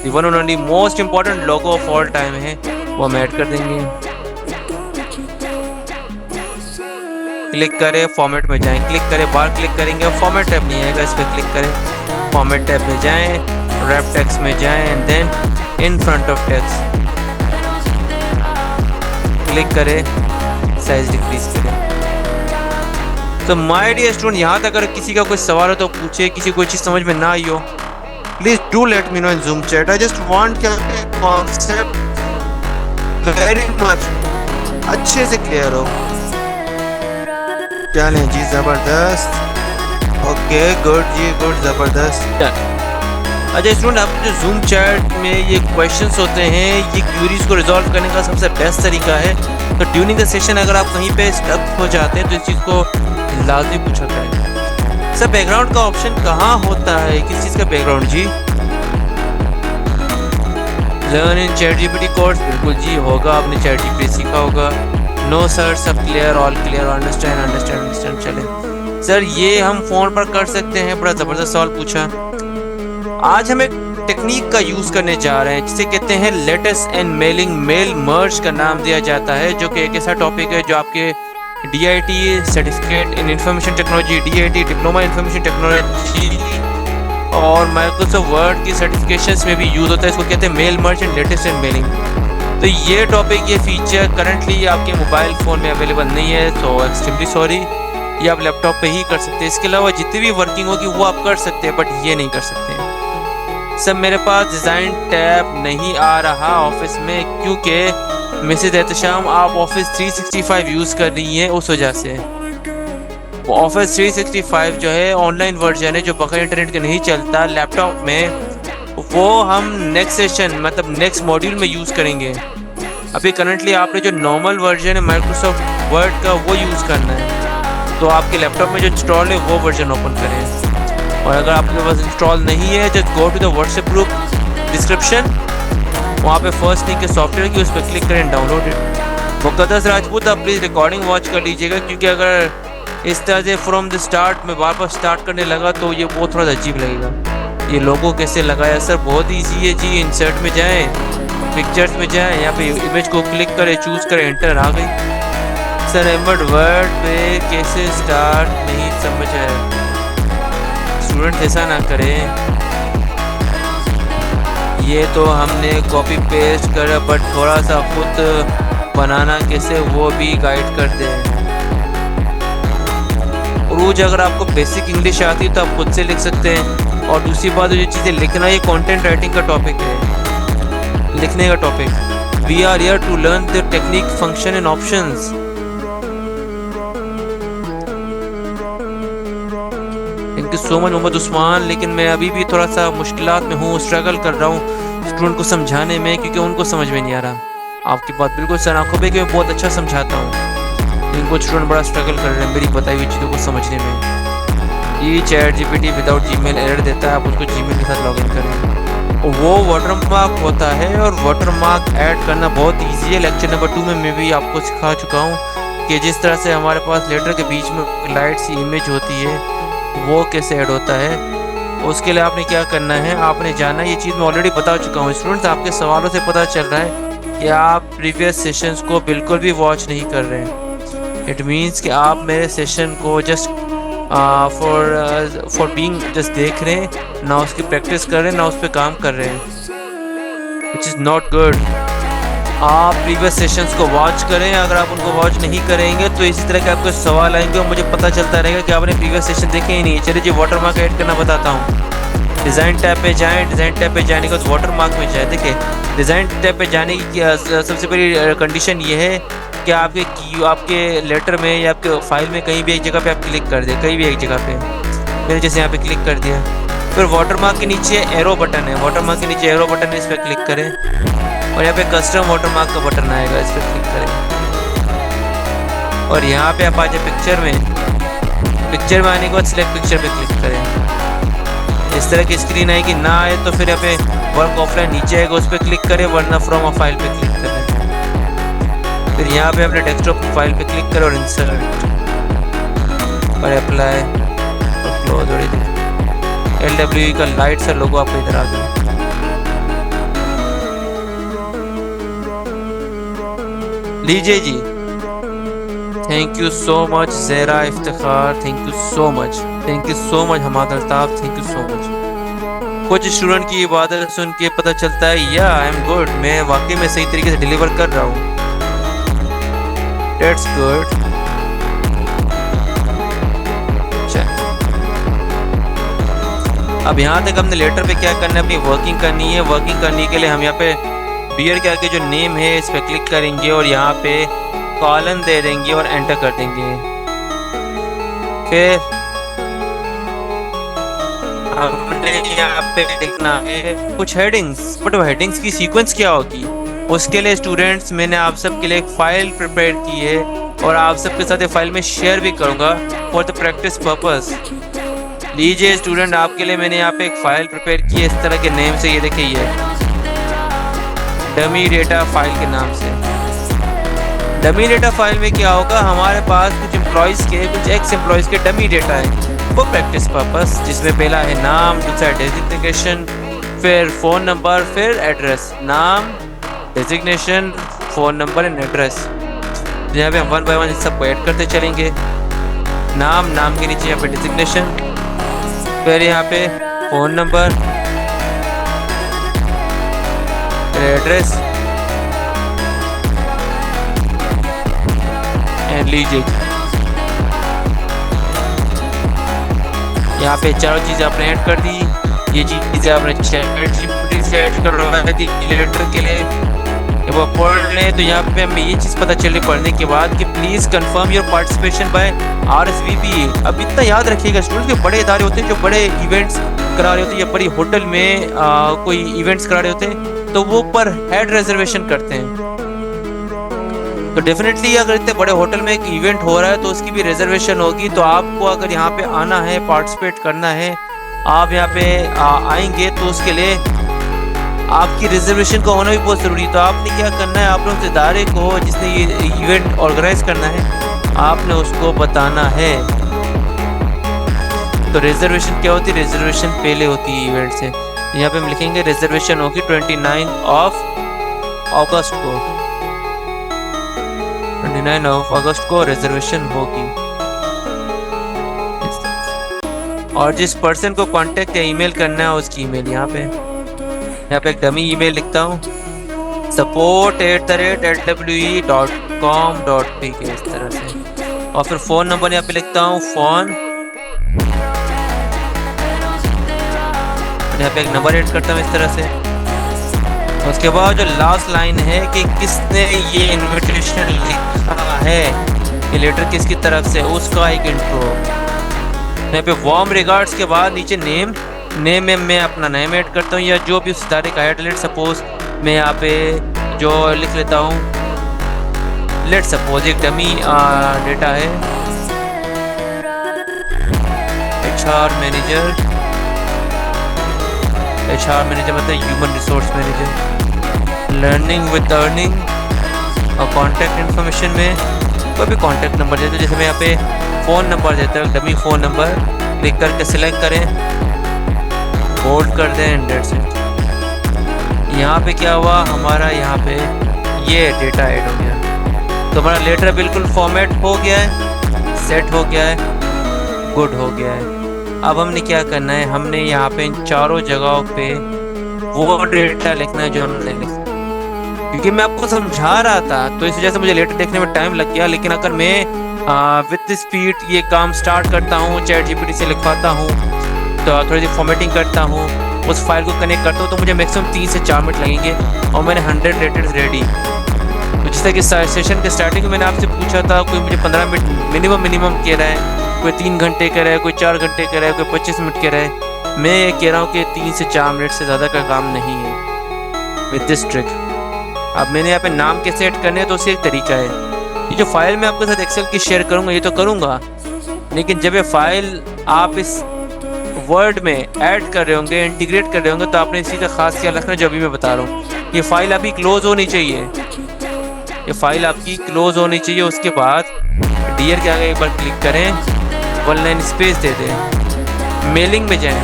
one and only most important logo of all time है वो हम ऐड कर देंगे। क्लिक करें, फॉर्मेट में जाएं, क्लिक करें, बार क्लिक करेंगे, फॉर्मेट टैब नहीं आएगा, इस पर क्लिक करें, फॉर्मेट टैब में जाएं, रैप टेक्स्ट में जाएं and then in front of text click करें, साइज डिक्रीज करें। तो माय डियर स्टूडेंट, यहाँ तक अगर किसी का कोई सवाल हो तो पूछे, किसी कोई चीज़ समझ में ना आई हो please do let me know in zoom chat. I just want concept very much अच्छे से क्लियर हो। क्या लें जी, जबरदस्त, ओके गुड जी, गुड, जबरदस्त। अच्छा स्टूडेंट, आप जो जूम चैट में ये क्वेश्चंस होते हैं, ये क्यूरीज को रिजॉल्व करने का सबसे बेस्ट तरीका है। तो ड्यूरिंग द सेशन अगर आप कहीं पे स्टक हो जाते हैं तो इस चीज़ को लाजमी पूछा करें। सर बैकग्राउंड का ऑप्शन कहाँ होता है, किस चीज़ का बैकग्राउंड जी? Learn in ChatGPT course, बिल्कुल जी होगा, आपने चैट जीपीटी सीखा होगा। नो सर, सब clear, all clear, understand understand understand. चले सर, ये हम फ़ोन पर कर सकते हैं, बड़ा ज़बरदस्त सवाल पूछा। आज हम एक टेक्निक का यूज़ करने जा रहे हैं जिसे कहते हैं letters and mailing, mail merge का नाम दिया जाता है, जो कि एक ऐसा टॉपिक है जो आपके DIT certificate in information technology, DIT diploma information technology, और माइक्रोसॉफ्ट वर्ड की सर्टिफिकेशंस में भी यूज़ होता है। इसको कहते हैं mail merge and letters and mailing. तो ये टॉपिक, ये फीचर करंटली आपके मोबाइल फ़ोन में अवेलेबल नहीं है, तो एक्सट्रीमली सॉरी, ये आप लैपटॉप पे ही कर सकते हैं। इसके अलावा जितनी भी वर्किंग होगी वो आप कर सकते हैं, बट ये नहीं कर सकते हैं। सब मेरे पास डिज़ाइन टैब नहीं आ रहा ऑफिस में, क्योंकि मिसेज एहतशाम आप ऑफिस 365 यूज़ कर रही हैं, उस वजह से। वो ऑफिस 365 जो है ऑनलाइन वर्जन है, जो बगैर इंटरनेट के नहीं चलता लैपटॉप में। वो हम नेक्स्ट सेशन मतलब नेक्स्ट मॉड्यूल में यूज़ करेंगे। अभी करंटली आपने जो नॉर्मल वर्जन है माइक्रोसॉफ्ट वर्ड का वो यूज़ करना है। तो आपके लैपटॉप में जो इंस्टॉल है वो वर्जन ओपन करें, और अगर आपके पास इंस्टॉल नहीं है just go to the WhatsApp group description, वहाँ पे फर्स्ट लिंक है सॉफ्टवेयर की, उस पर क्लिक करें, डाउनलोड इट। मुक़द्दस राजपूत आप प्लीज़ रिकॉर्डिंग वॉच कर लीजिएगा, क्योंकि अगर इस तरह से फ्रॉम द स्टार्ट में बार बार स्टार्ट करने लगा तो ये बहुत थोड़ा अजीब लगेगा। ये लोगो कैसे लगाया सर, बहुत ईजी है जी। इंसर्ट में जाएँ, पिक्चर्स में जाएँ, यहाँ पे इमेज को क्लिक करें, चूज़ करें, एंटर, आ गई। सर एम्बेड वर्ड पे कैसे स्टार्ट नहीं समझ आया। स्टूडेंट ऐसा ना करें, ये तो हमने कॉपी पेस्ट करा, बट थोड़ा सा खुद बनाना कैसे वो भी गाइड कर दें। रोज अगर आपको बेसिक इंग्लिश आती है तो आप खुद से लिख सकते हैं। और दूसरी बात, जो चीज़ें लिखना, ये कंटेंट राइटिंग का टॉपिक है, लिखने का topic. We are here to learn the technique, function and options. Thank you so much Mohammad Usman, लेकिन मैं अभी भी थोड़ा सा मुश्किलात में हूँ, स्ट्रगल कर रहा हूँ स्टूडेंट को समझाने में, क्योंकि उनको समझ में नहीं आ रहा। आपकी बात बिल्कुल सर आंखों पे कि मैं बहुत अच्छा समझाता हूँ, लेकिन कुछ स्टूडेंट बड़ा स्ट्रगल कर रहे हैं मेरी बताई हुई चीज़ों को समझने में। ये chat GPT without Gmail error देता है, आप उसको जीमेल के साथ लॉगिन करें। वो वाटरमार्क होता है, और वाटरमार्क ऐड करना बहुत ईजी है। लेक्चर नंबर 2 में मैं भी आपको सिखा चुका हूँ कि जिस तरह से हमारे पास लेटर के बीच में लाइट सी इमेज होती है, वो कैसे ऐड होता है। उसके लिए आपने क्या करना है, आपने जाना, ये चीज़ मैं ऑलरेडी बता चुका हूँ। स्टूडेंट्स, आपके सवालों से पता चल रहा है कि आप प्रीवियस सेशंस को बिल्कुल भी वॉच नहीं कर रहे हैं। इट मीन्स कि आप मेरे सेशन को जस्ट फॉर बीइंग जस्ट देख रहे हैं, ना उसकी प्रैक्टिस कर रहे हैं, ना उस पर काम कर रहे हैं, विच इज़ नॉट गुड। आप प्रीवियस सेशंस को वॉच करें। अगर आप उनको वॉच नहीं करेंगे तो इसी तरह के आपको सवाल आएंगे और मुझे पता चलता रहेगा कि आपने प्रीवियस सेशन देखे ही नहीं। चलिए जी, वाटरमार्क ऐड करना बताता हूँ। डिज़ाइन टैब पे जाएं, डिज़ाइन टैब पे जाने के बाद वाटरमार्क में जाएं। देखिए, डिज़ाइन टैब पे जाने की सबसे बड़ी कंडीशन ये है कि आपके लेटर में या आपके फाइल में कहीं भी एक जगह पे आप क्लिक कर दें, कहीं भी एक जगह पे। मैंने जैसे यहाँ पे क्लिक कर दिया, फिर वाटरमार्क के नीचे एरो बटन है, वाटरमार्क के नीचे एरो बटन है, इस पर क्लिक करें, और यहाँ पे कस्टम वाटरमार्क का बटन आएगा, इस पर क्लिक करें, और यहाँ पे आप आ जाए पिक्चर में। पिक्चर में आने के बाद सिलेक्ट पिक्चर पे क्लिक करें। इस तरह की स्क्रीन आएगी, ना आए तो फिर यहाँ पे वर्क ऑफलाइन नीचे आएगा, उस पर क्लिक करें, वरना फ्रॉम अ फाइल पे क्लिक करें। फिर यहाँ पे अपने डेस्कटॉप फाइल पे क्लिक करें और इंसर्ट और अप्लाई और क्लोज। और इधर LWE का लाइट सा लोगो आपको इधर आ गया। लीजिए जी, thank you so much Zehra Iftikhar, thank you so much Hamad Altaf, thank you so much. कुछ स्टूडेंट की इबादत सुन के पता चलता है या आई एम गुड, मैं वाकई में सही तरीके से डिलीवर कर रहा हूँ। That's good. अब यहाँ तक हमने लेटर पे क्या करना है, अपनी वर्किंग करनी है। वर्किंग करने के लिए हम यहाँ पे बियर के आगे जो नेम है इस पर क्लिक करेंगे और यहाँ पे कॉलन दे देंगे और एंटर कर देंगे। फिर हमने यहाँ पे लिखना है कुछ हेडिंग्स, बट वो हेडिंग्स की सीक्वेंस क्या होगी, उसके लिए स्टूडेंट्स मैंने आप सब के लिए एक फ़ाइल प्रिपेयर की है और आप सबके साथ ये फाइल में शेयर भी करूँगा फॉर द प्रैक्टिस पर्पस। लीजिए स्टूडेंट, आपके लिए मैंने यहाँ पे एक फ़ाइल प्रिपेयर की है इस तरह के नेम से, ये देखिए, ये डमी डेटा फाइल के नाम से। डमी डेटा फाइल में क्या होगा, हमारे पास कुछ एम्प्लॉयज़ के, कुछ एक्स एम्प्लॉयज़ के डमी डेटा है वो प्रैक्टिस पर्पस, जिसमें पहला है नाम, दूसरा डेजिग्नेशन, फिर फ़ोन नंबर, फिर एड्रेस। नाम, designation, phone number and address. तो यहाँ पे हम वन बाय वन इस सबको ऐड करते चलेंगे। नाम के नीचे यहाँ पे डिजिग्नेशन, फिर यहाँ पे फ़ोन नंबर, एड्रेस एंड लीजिए। यहाँ पे चारों चीज़ें आपने ऐड कर दी। ये चीज़ें आपने ChatGPT से ऐड करवा दी लेटर के लिए। जब वो पढ़ लें तो यहाँ पे हमें ये चीज़ पता चली पढ़ने के बाद कि please confirm your participation by RSVP। अब इतना याद रखिएगा स्टूडेंट्स के बड़े इदारे होते हैं जो बड़े इवेंट्स करा रहे होते हैं या बड़ी होटल में कोई इवेंट्स करा रहे होते हैं तो वो पर हेड रिजर्वेशन करते हैं। तो डेफिनेटली अगर इतने बड़े होटल में एक इवेंट हो रहा है तो उसकी भी रिजर्वेशन होगी। तो आपको अगर यहाँ पे आना है, पार्टिसिपेट करना है, आप यहाँ पे आएंगे तो उसके लिए आपकी रिजर्वेशन का होना भी बहुत ज़रूरी है। तो आपने क्या करना है, आपने उस इदारे को जिसने ये इवेंट ऑर्गेनाइज करना है आपने उसको बताना है। तो रिजर्वेशन क्या होती है, रिजर्वेशन पहले होती है इवेंट से। यहाँ पे हम लिखेंगे रिजर्वेशन होगी 29 अगस्त को, 29 अगस्त को रिजर्वेशन होगी। और जिस पर्सन को कांटेक्ट या ईमेल करना है उसकी ईमेल यहाँ पे एक डमी ईमेल लिखता हूँ, support@lwe.com.pk इस तरह से। और फिर फ़ोन नंबर यहाँ पे लिखता हूँ फ़ोन, यहाँ पे एक नंबर ऐड करता हूँ इस तरह से। उसके बाद जो लास्ट लाइन है कि किसने ये इनविटेशन लिखा है, ये लेटर किसकी तरफ से, उसका एक इंट्रो। यहाँ पे वार्म रिगार्ड्स के बाद नीचे नेम में मैं अपना नेम ऐड करता हूँ या जो भी उस इदारे का है। लेट सपोज मैं यहाँ पे जो लिख लेता हूँ, लेट सपोज एक डमी डेटा है HR मैनेजर मतलब human resource manager, learning with earning. और कॉन्टैक्ट इन्फॉर्मेशन में कोई भी कॉन्टैक्ट नंबर देते हैं, जैसे मैं यहाँ पे फ़ोन नंबर देता हूँ, डमी फ़ोन नंबर लिख करके सिलेक्ट करें, बोल्ड कर दें, दैट्स इट। यहाँ पे क्या हुआ, हमारा यहाँ पे ये डेटा ऐड हो गया। तो हमारा लेटर बिल्कुल फॉर्मेट हो गया है, सेट हो गया है, गुड हो गया है। अब हमने क्या करना है, हमने यहाँ पे इन चारों जगहों पे वो डेटा लिखना है जो हमने लिखा, क्योंकि मैं आपको समझा रहा था तो इस वजह से मुझे लेटर देखने में टाइम लग गया। लेकिन अगर मैं विद स्पीड ये काम स्टार्ट करता हूँ, ChatGPT से लिखवाता हूँ, तो थोड़ी सी फॉर्मेटिंग करता हूँ, उस फाइल को कनेक्ट करता हूँ, तो मुझे मैक्सिमम 3 से 4 मिनट लगेंगे और मैंने 100 लेटर्स रेडी। तो जिस तरह कि सेशन के स्टार्टिंग में मैंने आपसे पूछा था, कोई मुझे 15 मिनट मिनिमम कह रहा है, कोई 3 घंटे कह रहा है, कोई 4 घंटे कह रहा है, कोई 25 मिनट कह रहा है। मैं ये कह रहा हूँ कि 3 से 4 मिनट से ज़्यादा का काम नहीं है विद दिस ट्रिक। अब मैंने यहाँ पे नाम कैसे ऐड करने हैं तो उससे एक तरीका है। ये जो फाइल मैं आपके साथ एक्सेल की शेयर करूँगा ये तो करूँगा, लेकिन जब ये फाइल आप इस वर्ड में ऐड कर रहे होंगे, इंटीग्रेट कर रहे होंगे, तो आपने इसी का खास ख्याल रखना जो अभी मैं बता रहा हूँ। ये फाइल आपकी क्लोज होनी चाहिए, ये फाइल आपकी क्लोज होनी चाहिए। उसके बाद डियर के आगे एक बार क्लिक करें, 1 लाइन स्पेस दे दें, मेलिंग में जाएं,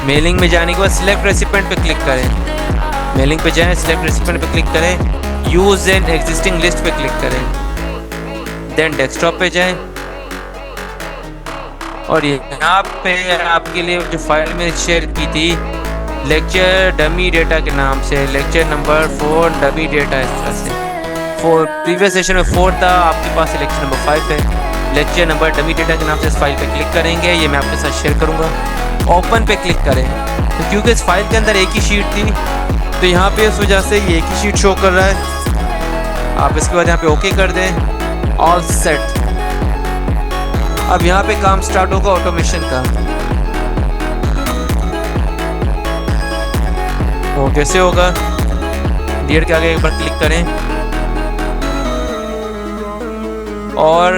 मेलिंग में जाने के बाद सिलेक्ट रेसिपिएंट पे क्लिक करें, मेलिंग पे जाएं, सिलेक्ट रेसिपिएंट पे क्लिक करें, यूज एन एग्जिस्टिंग लिस्ट पे क्लिक करें, देन डेस्कटॉप पे जाएं और यहाँ पे आपके लिए जो फाइल मैंने शेयर की थी लेक्चर डमी डेटा के नाम से, लेक्चर नंबर 4 डमी डेटा, इस तरह से 4 प्रीवियस सेशन में 4 था, आपके पास लेक्चर नंबर 5 है, लेक्चर नंबर डमी डेटा के नाम से इस फाइल पे क्लिक करेंगे। ये मैं आपके साथ शेयर करूँगा, ओपन पे क्लिक करें। तो क्योंकि इस फाइल के अंदर एक ही शीट थी तो यहाँ पे इस वजह से ये एक ही शीट शो कर रहा है। आप इसके बाद यहाँ पे ओके कर दें, ऑल सेट। अब यहाँ पे काम स्टार्ट होगा ऑटोमेशन का। वो कैसे होगा, डियर के आगे एक बार क्लिक करें और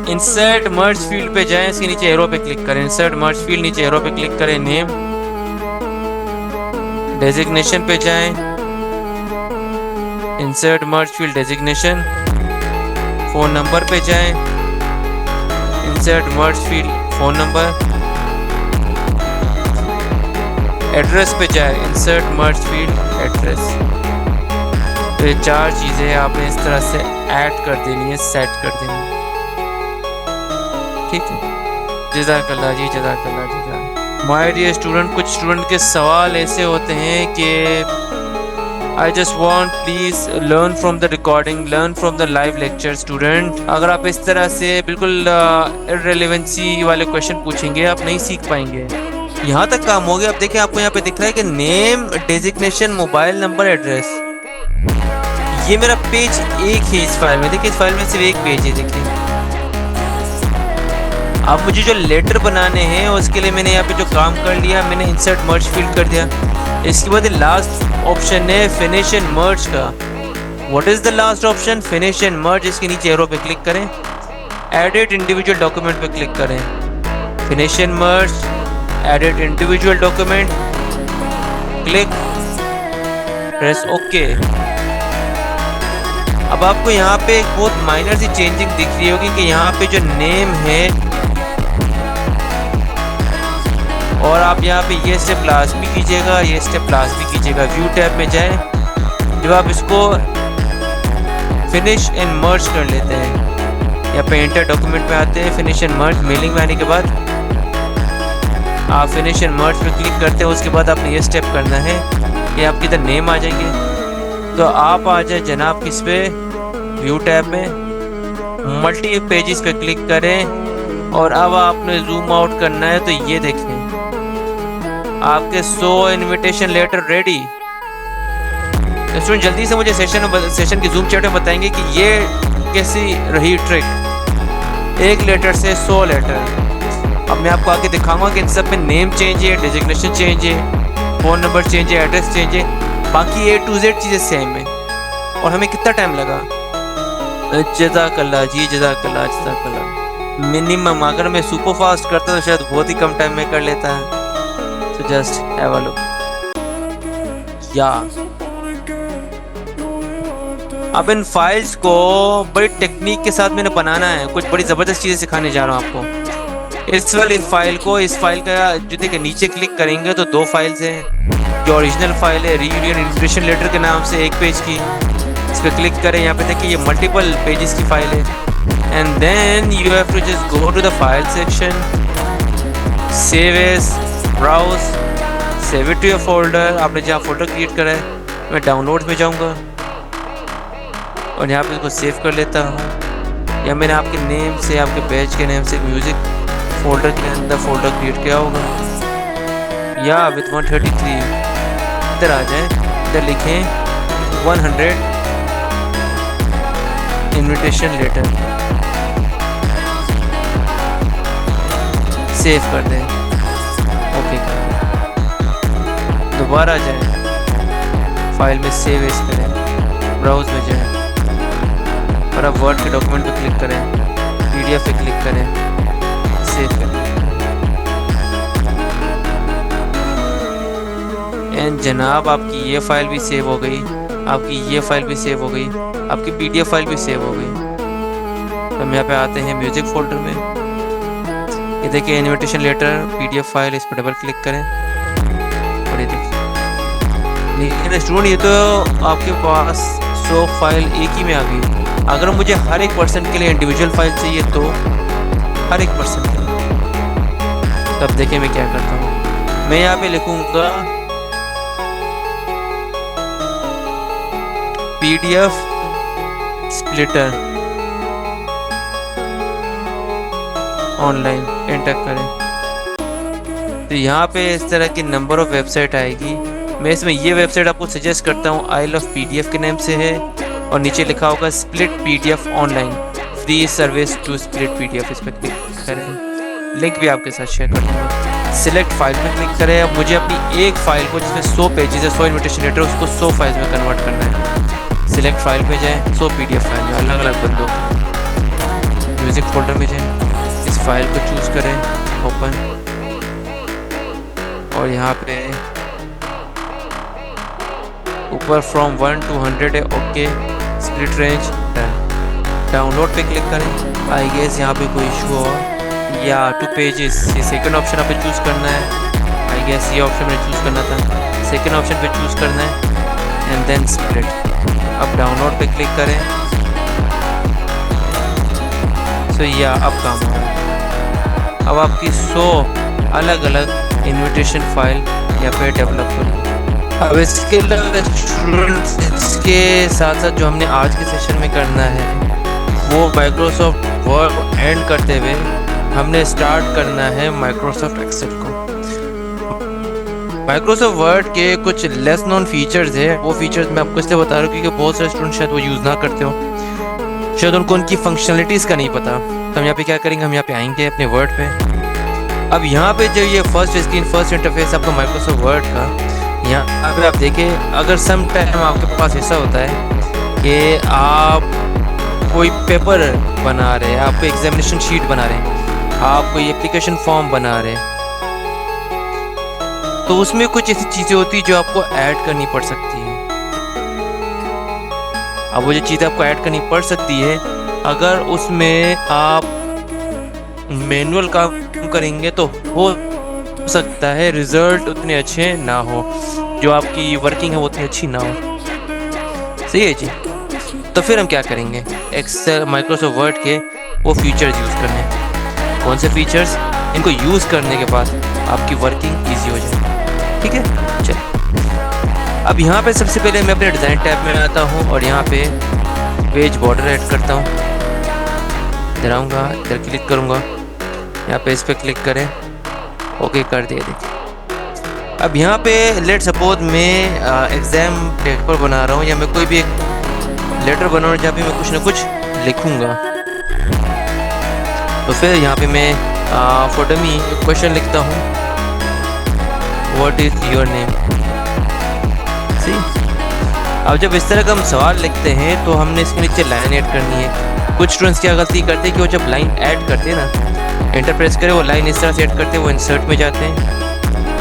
इंसर्ट मर्ज फील्ड पे जाएं, इसके नीचे एरो पे क्लिक करें, इंसर्ट मर्ज फील्ड, नीचे एरो पे क्लिक करें, नेम, डेजिग्नेशन पे जाएं, इंसर्ट मर्ज फील्ड डेजिग्नेशन, फ़ोन नंबर पे जाएं, इंसर्ट मर्ज फील्ड फ़ोन नंबर, एड्रेस पे जाए, इंसर्ट मर्ज फील्ड एड्रेस। तो ये 4 चीज़ें आपने इस तरह से ऐड कर देनी है, सेट कर देनी है। ठीक है, जज़ाकल्लाह जी, जज़ाकल्लाह, जज़ाक। माय डियर स्टूडेंट, कुछ स्टूडेंट के सवाल ऐसे होते हैं कि I just want please learn from the recording, learn from the live lecture. Student, अगर आप इस तरह से बिल्कुल इररिलेवेंसी वाले क्वेश्चन पूछेंगे, आप नहीं सीख पाएंगे। यहाँ तक काम हो गया। अब देखिए, आपको यहाँ पे दिख रहा है कि name, designation, mobile number, address. ये मेरा पेज एक है इस फाइल में। देखिए, इस फाइल में सिर्फ एक पेज है। देखिए, अब मुझे जो लेटर बनाने हैं उसके लिए मैंने यहाँ पे जो काम कर लिया, मैंने इंसर्ट मर्ज फील्ड कर दिया। इसके बाद लास्ट ऑप्शन है फिनिश एंड मर्ज का। What is the last option? Finish and merge. इसके नीचे एरो पे क्लिक करें, एडिट इंडिविजुअल डॉक्यूमेंट पे क्लिक करें, finish and merge, edit individual document, click, press okay. अब आपको यहाँ पे एक बहुत माइनर सी चेंजिंग दिख रही होगी कि यहाँ पे जो नेम है, और आप यहाँ पे ये स्टेप लास्ट भी कीजिएगा, ये स्टेप लास्ट भी कीजिएगा। व्यू टैब में जाएं, जब आप इसको फिनिश एंड मर्ज कर लेते हैं, या पे एंटर डॉक्यूमेंट पे आते हैं, फिनिश एंड मर्ज, मेलिंग में आने के बाद आप फिनिश एंड मर्ज पे क्लिक करते हैं। उसके बाद आपने ये स्टेप करना है, ये आपके इधर नेम आ जाएंगे। तो आप आ जाए जनाब किस पे, व्यू टैब में, मल्टी पेजेस पे क्लिक करें, और अब आपने जूम आउट करना है। तो ये देखें, आपके 100 इनविटेशन लेटर रेडी। तो स्टूडेंट, जल्दी से मुझे सेशन की जूम चैट में बताएंगे कि ये कैसी रही ट्रिक, एक लेटर से 100 लेटर। अब मैं आपको आगे दिखाऊंगा कि इन सब में नेम चेंज है, डेजिग्नेशन चेंज है, फ़ोन नंबर चेंज है, एड्रेस चेंज है, बाकी A to Z चीज़ें सेम है। और हमें कितना टाइम लगा? जज़ाकल्लाह जी, जज़ाकल्लाह, जज़ाकल्लाह। मिनिमम अगर मैं सुपर फास्ट करता तो शायद बहुत ही कम टाइम में कर लेता है। तो जस्ट हैव अ लुक। या अब इन फाइल्स को बड़ी टेक्निक के साथ मैंने बनाना है, कुछ बड़ी ज़बरदस्त चीज़ें सिखाने जा रहा हूँ आपको। इस वाली फाइल को, इस फाइल का जो देखिए नीचे क्लिक करेंगे तो 2 फाइल्स हैं। जो ओरिजिनल फाइल है रीयूनियन इन्विटेशन लेटर के नाम से, 1 पेज की, इस पर क्लिक करें। यहाँ पे देखिए ये मल्टीपल पेजेस की फाइल है। And then you have to just go to the file section, save as, browse, save it to your folder. आपने जहाँ फोल्डर क्रिएट करा है, मैं डाउनलोड्स में जाऊँगा और यहाँ पे इसको सेव कर लेता हूँ। या मैंने आपके नेम से, आपके पेज के नेम से म्यूज़िक फोल्डर के अंदर फोल्डर क्रिएट किया होगा। या विथ 133 इधर आ जाए, इधर लिखें 100 इनविटेशन लेटर, सेव कर दें, ओके कर दें। दोबारा जाएं, फाइल में सेव एज करें, ब्राउज में जाएं, और अब वर्ड के डॉक्यूमेंट पे क्लिक करें, PDF पे क्लिक करें, सेव करें। एंड जनाब आपकी ये फाइल भी सेव हो गई, आपकी ये फाइल भी सेव हो गई, आपकी PDF फाइल भी सेव हो गई। हम यहाँ पे आते हैं म्यूज़िक फोल्डर में, ये देखिए इनविटेशन लेटर PDF फाइल, इस पर डबल क्लिक करें और ये देखिए। लेकिन स्टूडेंट, ये तो आपके पास 100 फाइल एक ही में आ गई। अगर मुझे हर एक पर्सन के लिए इंडिविजुअल फाइल चाहिए तो हर एक पर्सन के लिए, तब देखिए मैं क्या करता हूँ। मैं यहाँ पे लिखूँगा PDF स्प्लिटर ऑनलाइन, एंटर करें। तो यहाँ पे इस तरह की नंबर ऑफ वेबसाइट आएगी। मैं इसमें ये वेबसाइट आपको सजेस्ट करता हूँ, आई लव PDF के नाम से है, और नीचे लिखा होगा split PDF online, free service to split PDF। इस पर क्लिक करें, लिंक भी आपके साथ शेयर कर दूँगा। सिलेक्ट फाइल पर क्लिक करें। अब मुझे अपनी एक फाइल को जिसमें 100 पेजेस है, 100 इन्विटेशन लेटर, उसको 100 फाइल्स में कन्वर्ट करना है। सिलेक्ट फाइल पे जाएँ, 100 PDF फाइल में अलग अलग बंदों, म्यूज़िक फोल्डर में जाएँ, इस फाइल को चूज़ करें, ओपन, और यहाँ पे ऊपर फ्रॉम 1 to 100 है, ओके, स्प्लिट रेंज, डाउनलोड पे क्लिक करें। आई गेस यहाँ पे कोई इशू हो, या 2 पेजेस, ये सेकंड ऑप्शन आप पे चूज़ करना है। आई गेस ये ऑप्शन में चूज़ करना था, सेकंड ऑप्शन पे चूज़ करना है, एंड देन स्प्लिट। अब डाउनलोड पे क्लिक करें, सो ये अब काम हो रहा है। अब आपकी 100 अलग अलग इनविटेशन फाइल यहाँ पे डेवलप करो। अब इसके स्टूडेंट्स, इसके साथ साथ जो हमने आज के सेशन में करना है वो माइक्रोसॉफ्ट वर्ड एंड करते हुए हमने स्टार्ट करना है माइक्रोसॉफ्ट एक्सेल को। माइक्रोसॉफ्ट वर्ड के कुछ लेस नोन फीचर्स है, वो फीचर्स मैं आपको इसलिए बता रहा हूँ क्योंकि बहुत सारे स्टूडेंट शायद वो यूज़ ना करते हो, शायद उनको उनकी फंक्शनलिटीज़ का नहीं पता। तो हम यहाँ पे क्या करेंगे, हम यहाँ पे आएंगे अपने वर्ड पे। अब यहाँ पे जो ये फर्स्ट स्क्रीन, फर्स्ट इंटरफेस आपका माइक्रोसॉफ्ट वर्ड का, यहाँ पे आप देखें, अगर सम टाइम आपके पास ऐसा होता है कि आप कोई पेपर बना रहे हैं, आप कोई एग्जामिनेशन शीट बना रहे हैं, आप कोई एप्लीकेशन फॉर्म बना रहे हैं, तो उसमें कुछ ऐसी चीज़ें होती हैं जो आपको ऐड करनी पड़ सकती है। अब वो जो चीज़ आपको ऐड करनी पड़ सकती है, अगर उसमें आप मैनुअल काम करेंगे तो हो सकता है रिजल्ट उतने अच्छे ना हो, जो आपकी वर्किंग है वो उतनी अच्छी ना हो। सही है जी। तो फिर हम क्या करेंगे, एक्सेल माइक्रोसॉफ्ट वर्ड के वो फीचर्स यूज़ करने हैं। कौन से फीचर्स, इनको यूज़ करने के बाद आपकी वर्किंग ईजी हो जाए। ठीक है, चलिए। अब यहाँ पे सबसे पहले मैं अपने डिज़ाइन टैब में आता हूँ और यहाँ पे पेज बॉर्डर ऐड करता हूँ। इधर आऊँगा, इधर क्लिक करूँगा, यहाँ पे इस पर क्लिक करें, ओके कर दिया। देखिए अब यहाँ पे लेट सपोज मैं एग्ज़ाम पेपर बना रहा हूँ या मैं कोई भी एक लेटर बना रहा हूँ जहाँ पे मैं कुछ ना कुछ लिखूँगा। तो फिर यहाँ पे मैं फॉर डमी क्वेश्चन लिखता हूँ, व्हाट इज़ योर नेम। सी, अब जब इस तरह का हम सवाल लिखते हैं तो हमने इसके नीचे लाइन ऐड करनी है। कुछ स्टूडेंट्स क्या गलती करते हैं कि वो जब लाइन ऐड करते हैं ना, एंटर प्रेस करें, वो लाइन इस तरह से ऐड करते हैं, वो इंसर्ट में जाते हैं,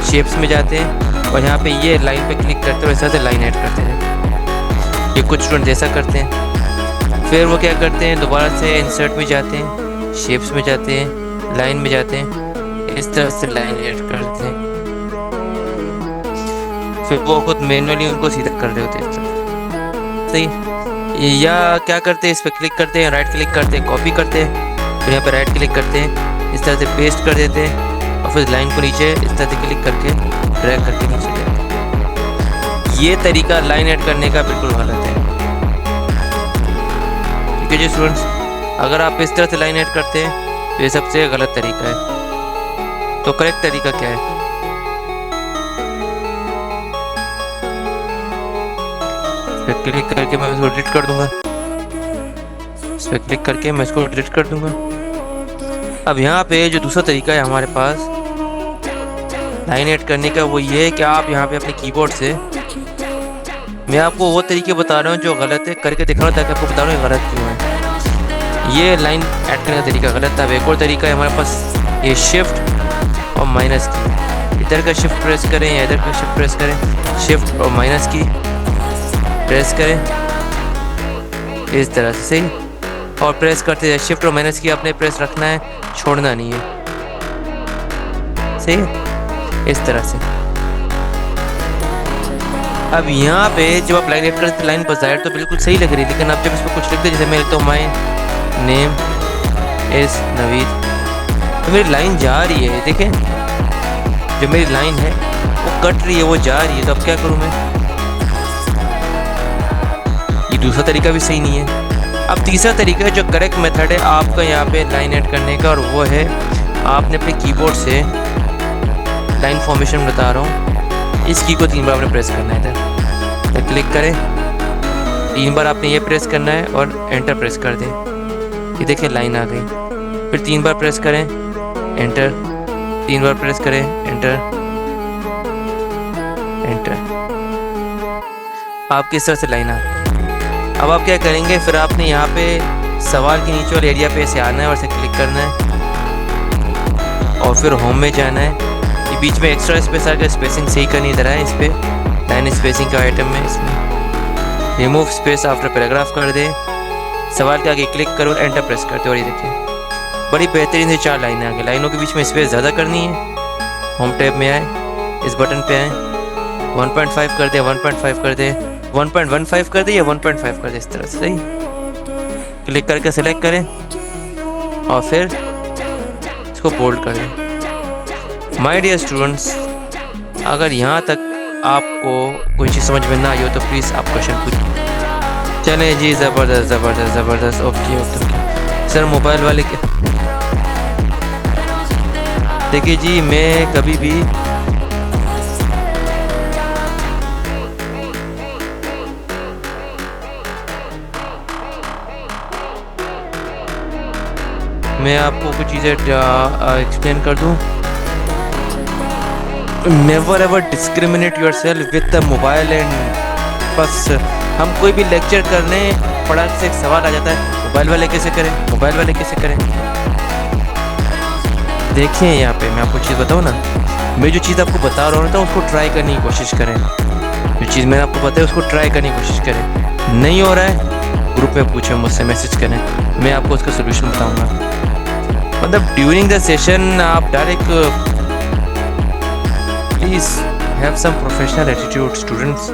शेप्स में जाते हैं और यहाँ पे ये लाइन पे क्लिक करते हैं और इस तरह से लाइन ऐड करते हैं। ये कुछ स्टूडेंट ऐसा करते हैं। फिर वो क्या करते हैं, दोबारा से इंसर्ट में जाते हैं, शेप्स में जाते हैं, लाइन में जाते हैं, इस तरह से लाइन ऐड करते हैं। फिर वो खुद मैनुअली उनको सीधा कर रहे होते हैं। सही। या क्या करते हैं, इस पर क्लिक करते हैं, राइट क्लिक करते हैं, कॉपी करते हैं, फिर यहाँ पे राइट क्लिक करते हैं, इस तरह से पेस्ट कर देते हैं और फिर लाइन को नीचे इस तरह से क्लिक करके ड्रैग करके नीचे ले आते हैं। ये तरीका लाइन ऐड करने का बिल्कुल गलत है। ठीक है जी स्टूडेंट्स, अगर आप इस तरह से लाइन ऐड करते हैं तो ये सबसे गलत तरीका है। तो करेक्ट तरीका क्या है, इस पर क्लिक करके मैं इसको डिलीट कर दूंगा, इस पर क्लिक करके मैं इसको डिलीट कर दूंगा। अब यहाँ पे जो दूसरा तरीका है हमारे पास लाइन ऐड करने का, वो ये है कि आप यहाँ पे अपने कीबोर्ड से, मैं आपको वो तरीके बता रहा हूँ जो गलत है करके दिखा रहा हूँ ताकि आपको बता रहा हूँ ये गलत क्यों है। ये लाइन ऐड करने का तरीका गलत था। एक और तरीका है हमारे पास, ये शिफ्ट और माइनस की, इधर का शिफ्ट प्रेस करें या इधर का शिफ्ट प्रेस करें, शिफ्ट और माइनस की प्रेस करें इस तरह से। सही, और प्रेस करते हैं, शिफ्ट और माइनस की आपने प्रेस रखना है, छोड़ना नहीं है। सही है, इस तरह से। अब यहाँ पे जब आप लाइन ऐड करते हैं, लाइन बाहर तो बिल्कुल सही लग रही है, लेकिन आप जब इसमें कुछ लिखते हैं, जैसे मैं लिखता हूँ माई नेम इज़ नवीद, तो मेरी लाइन जा रही है। देखें, जो मेरी लाइन है वो कट रही है, वो जा रही है। तो अब क्या करूँ मैं, ये दूसरा तरीका भी सही नहीं है। अब तीसरा तरीका जो करेक्ट मेथड है आपका यहाँ पे लाइन ऐड करने का, और वो है आपने अपने कीबोर्ड से लाइन फॉर्मेशन बता रहा हूँ, इस की को 3 बार आपने प्रेस करना है। इधर क्लिक करें, 3 बार आपने ये प्रेस करना है और एंटर प्रेस कर दें। ये देखिए लाइन आ गई। फिर 3 बार प्रेस करें, एंटर, 3 बार प्रेस करें, एंटर, एंटर। आपकी इस तरह से लाइन आ गई। अब आप क्या करेंगे, फिर आपने यहाँ पे सवाल के नीचे वाले एरिया पे ऐसे आना है और इसे क्लिक करना है और फिर होम में जाना है। ये बीच में एक्स्ट्रा स्पेस आकर स्पेसिंग सही करनी, इधर है इस पर लाइन स्पेसिंग का आइटम में, इसमें रिमूव स्पेस आफ्टर पैराग्राफ कर दे, सवाल के आगे क्लिक करो, एंटर प्रेस करते। और ये देखिए बड़ी बेहतरीन से 4 लाइनें आ गई। लाइनों के बीच में स्पेस ज़्यादा करनी है, होम टैब में आए, इस बटन पे आए, 1.5 कर दे, 1.5 कर दे, 1.15 कर दे या 1.5 कर दे, इस तरह से। सही, क्लिक करके सेलेक्ट करें, और फिर इसको बोल्ड कर दें। माय डियर स्टूडेंट्स, अगर यहाँ तक आपको कोई चीज़ समझ में ना आई हो तो प्लीज़ आप क्वेश्चन पूछिए। चलें जी, ज़बरदस्त ज़बरदस्त ज़बरदस्त। Okay okay okay sir, mobile वाले के देखिए जी, मैं कभी भी मैं आपको कुछ चीज़ें एक्सप्लेन कर दूं। Never ever discriminate your self with the mobile and बस हम कोई भी लेक्चर करने फटाक से एक सवाल आ जाता है, मोबाइल वाले कैसे करें, मोबाइल वाले कैसे करें। देखिए यहाँ पे मैं आपको चीज़ बताऊँ ना, मैं जो चीज़ आपको बता रहा हूँ ना उसको ट्राई करने की कोशिश करें। जो चीज़ मैंने आपको बताया उसको ट्राई करने की कोशिश करें। नहीं हो रहा है, ग्रुप में पूछें, मुझसे मैसेज करें, मैं आपको उसका सोल्यूशन बताऊँगा। मतलब ड्यूरिंग द सेशन आप direct please have some professional attitude students.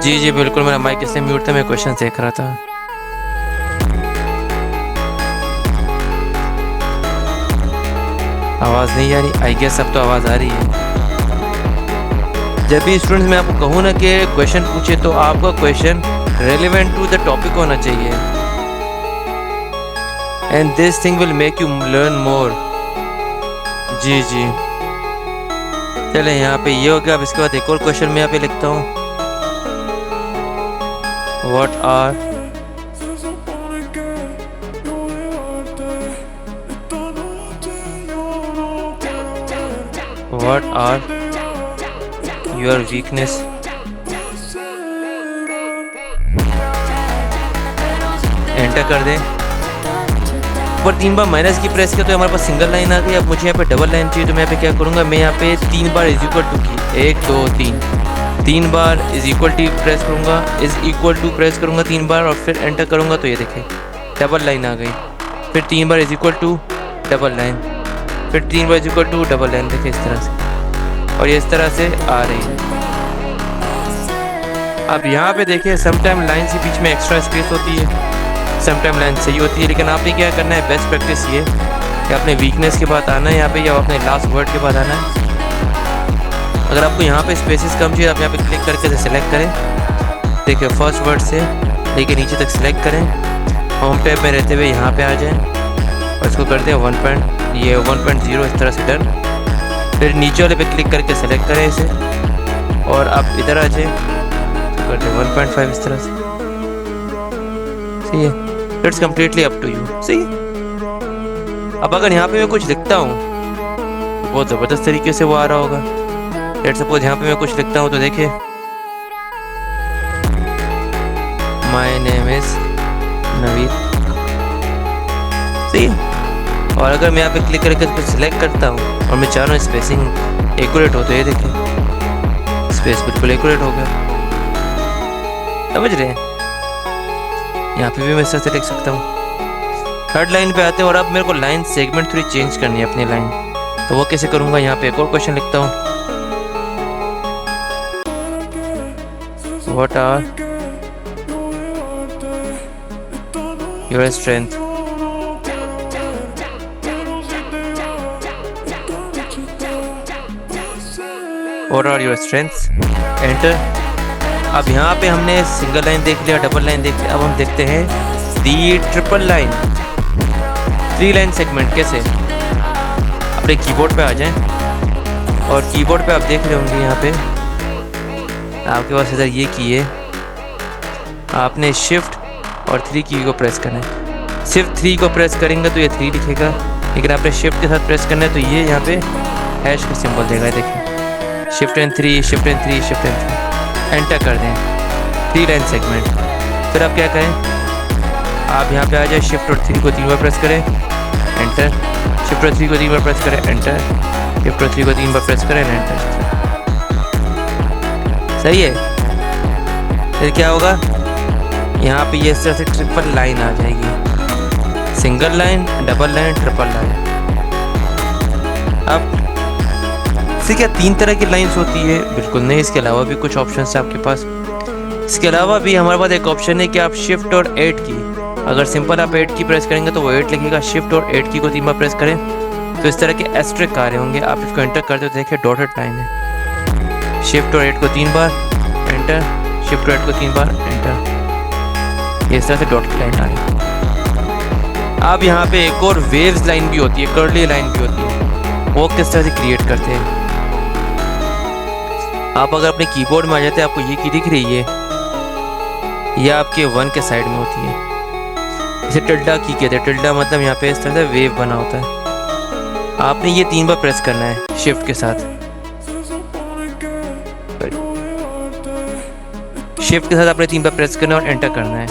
जी जी बिल्कुल, मेरा माइक इसलिए म्यूट था, मैं क्वेश्चन देख रहा था। आवाज़ नहीं आ रही? आई गेस अब तो आवाज़ आ रही है। जब भी स्टूडेंट्स मैं आपको कहूँ ना कि क्वेश्चन पूछे तो आपका question relevant to the topic होना चाहिए, and this thing will make you learn more. जी जी चले, यहाँ पे ये हो गया। अब इसके बाद एक और क्वेश्चन मैं यहाँ पे लिखता हूँ, what are your weakness. Enter कर दें। ऊपर 3 बार माइनस की प्रेस किया तो हमारे पास सिंगल लाइन आ गई। अब मुझे यहाँ पे डबल लाइन चाहिए तो मैं यहाँ पे क्या करूँगा, मैं यहाँ पे 3 बार इज इक्वल टू की 1 2 3 बार इज इक्वल टू प्रेस करूँगा, इज इक्वल टू प्रेस करूँगा 3 बार और फिर एंटर करूँगा तो ये देखिए डबल लाइन आ गई। फिर 3 बार is equal to double line, फिर 3 बार is equal to double line, देखिए इस तरह से, और ये इस तरह से आ रही है। अब यहाँ पे देखिए समटाइम लाइन के बीच में एक्स्ट्रा स्पेस होती है, समटाइम लाइन सही होती है, लेकिन आपने क्या करना है, बेस्ट प्रैक्टिस ये कि अपने वीकनेस के बाद आना है यहाँ पे, या अपने लास्ट वर्ड के बाद आना है। अगर आपको यहाँ पे स्पेसेस कम चाहिए आप यहाँ पे क्लिक करके सेलेक्ट करें, देखिए फर्स्ट वर्ड से लेके नीचे तक सेलेक्ट करें, होम टैब में रहते हुए यहाँ पे आ जाएँ और इसको कर दें 1.0 इस तरह से डन। फिर नीचे वाले पे क्लिक करके सेलेक्ट करें इसे और आप इधर आ जाए तो करते 1.5 इस तरह से, सही है। It's completely up to you, सही है। अब अगर यहाँ पे मैं कुछ लिखता हूँ तो बहुत ज़बरदस्त तरीके से वो आ रहा होगा। लेट्स सपोज यहाँ पे मैं कुछ लिखता हूँ तो देखिए माय नेम इज नवीद, सही है। और अगर मैं यहाँ पे क्लिक करके इसको सिलेक्ट करता हूँ और मैं चाह रहा हूँ स्पेसिंग एक्यूरेट हो तो ये देखिए स्पेस बिल्कुल एक्यूरेट हो गया, समझ रहे हैं। यहाँ पे भी मैं इस तरह से लिख सकता हूँ। थर्ड लाइन पे आते हैं और अब मेरे को लाइन सेगमेंट थोड़ी चेंज करनी है अपनी लाइन, तो वो कैसे करूँगा, यहाँ पे एक और क्वेश्चन लिखता हूँ, what are your strength. What are your strengths? Enter। अब यहाँ पे हमने सिंगल लाइन देख लिया, डबल लाइन देख लिया, अब हम देखते हैं दी ट्रिपल लाइन, 3 लाइन सेगमेंट कैसे। अपने कीबोर्ड पे आ जाएं और कीबोर्ड पे आप देख रहे होंगे यहाँ पे आपके पास इधर ये की है, आपने शिफ्ट और 3 की को प्रेस करना है। सिर्फ 3 को प्रेस करेंगे तो ये 3 लिखेगा, लेकिन आपने शिफ्ट के साथ प्रेस करना है तो ये यहाँ पे हैश का सिंबल देगा, देखिए shift and 3 shift and 3 shift and 3, enter कर दें 3 लाइन सेगमेंट। फिर आप क्या करें, आप यहाँ पे आ जाए, शिफ्ट और 3 को 3 बार प्रेस करें, एंटर, शिफ्ट और 3 को 3 बार प्रेस करें, एंटर, शिफ्ट और 3 को 3 बार प्रेस करें, एंटर, सही है। फिर क्या होगा, यहाँ पे ये इस तरह से ट्रिपल लाइन आ जाएगी, single line, double line, triple line. अब इससे क्या 3 तरह की लाइंस होती है? बिल्कुल नहीं, इसके अलावा भी कुछ ऑप्शन है आपके पास। इसके अलावा भी हमारे पास एक ऑप्शन है कि आप शिफ्ट और 8 की, अगर सिंपल आप 8 की प्रेस करेंगे तो वो 8 लिखेगा, शिफ्ट और 8 की को 3 बार प्रेस करें तो इस तरह के एस्ट्रिक आ रहे होंगे। आप इसको एंटर करते हो देखिए डॉटेड लाइन है। शिफ्ट और 8 को 3 बार एंटर, शिफ्ट और 8 को 3 बार एंटर, इस तरह से डॉटेड लाइन आ रही है। अब यहाँ पे एक और वेव्स लाइन भी होती है, कर्ली लाइन भी होती है, वो किस तरह से क्रिएट करते हैं। आप अगर अपने कीबोर्ड में आ जाते हैं, आपको ये की दिख रही है, ये आपके 1 के साइड में होती है, इसे टिल्डा की कहते हैं। टिल्डा मतलब यहाँ पे इस तरह से वेव बना होता है। आपने ये 3 बार प्रेस करना है शिफ्ट के साथ। शिफ्ट के साथ आपने 3 बार प्रेस करना है और एंटर करना है।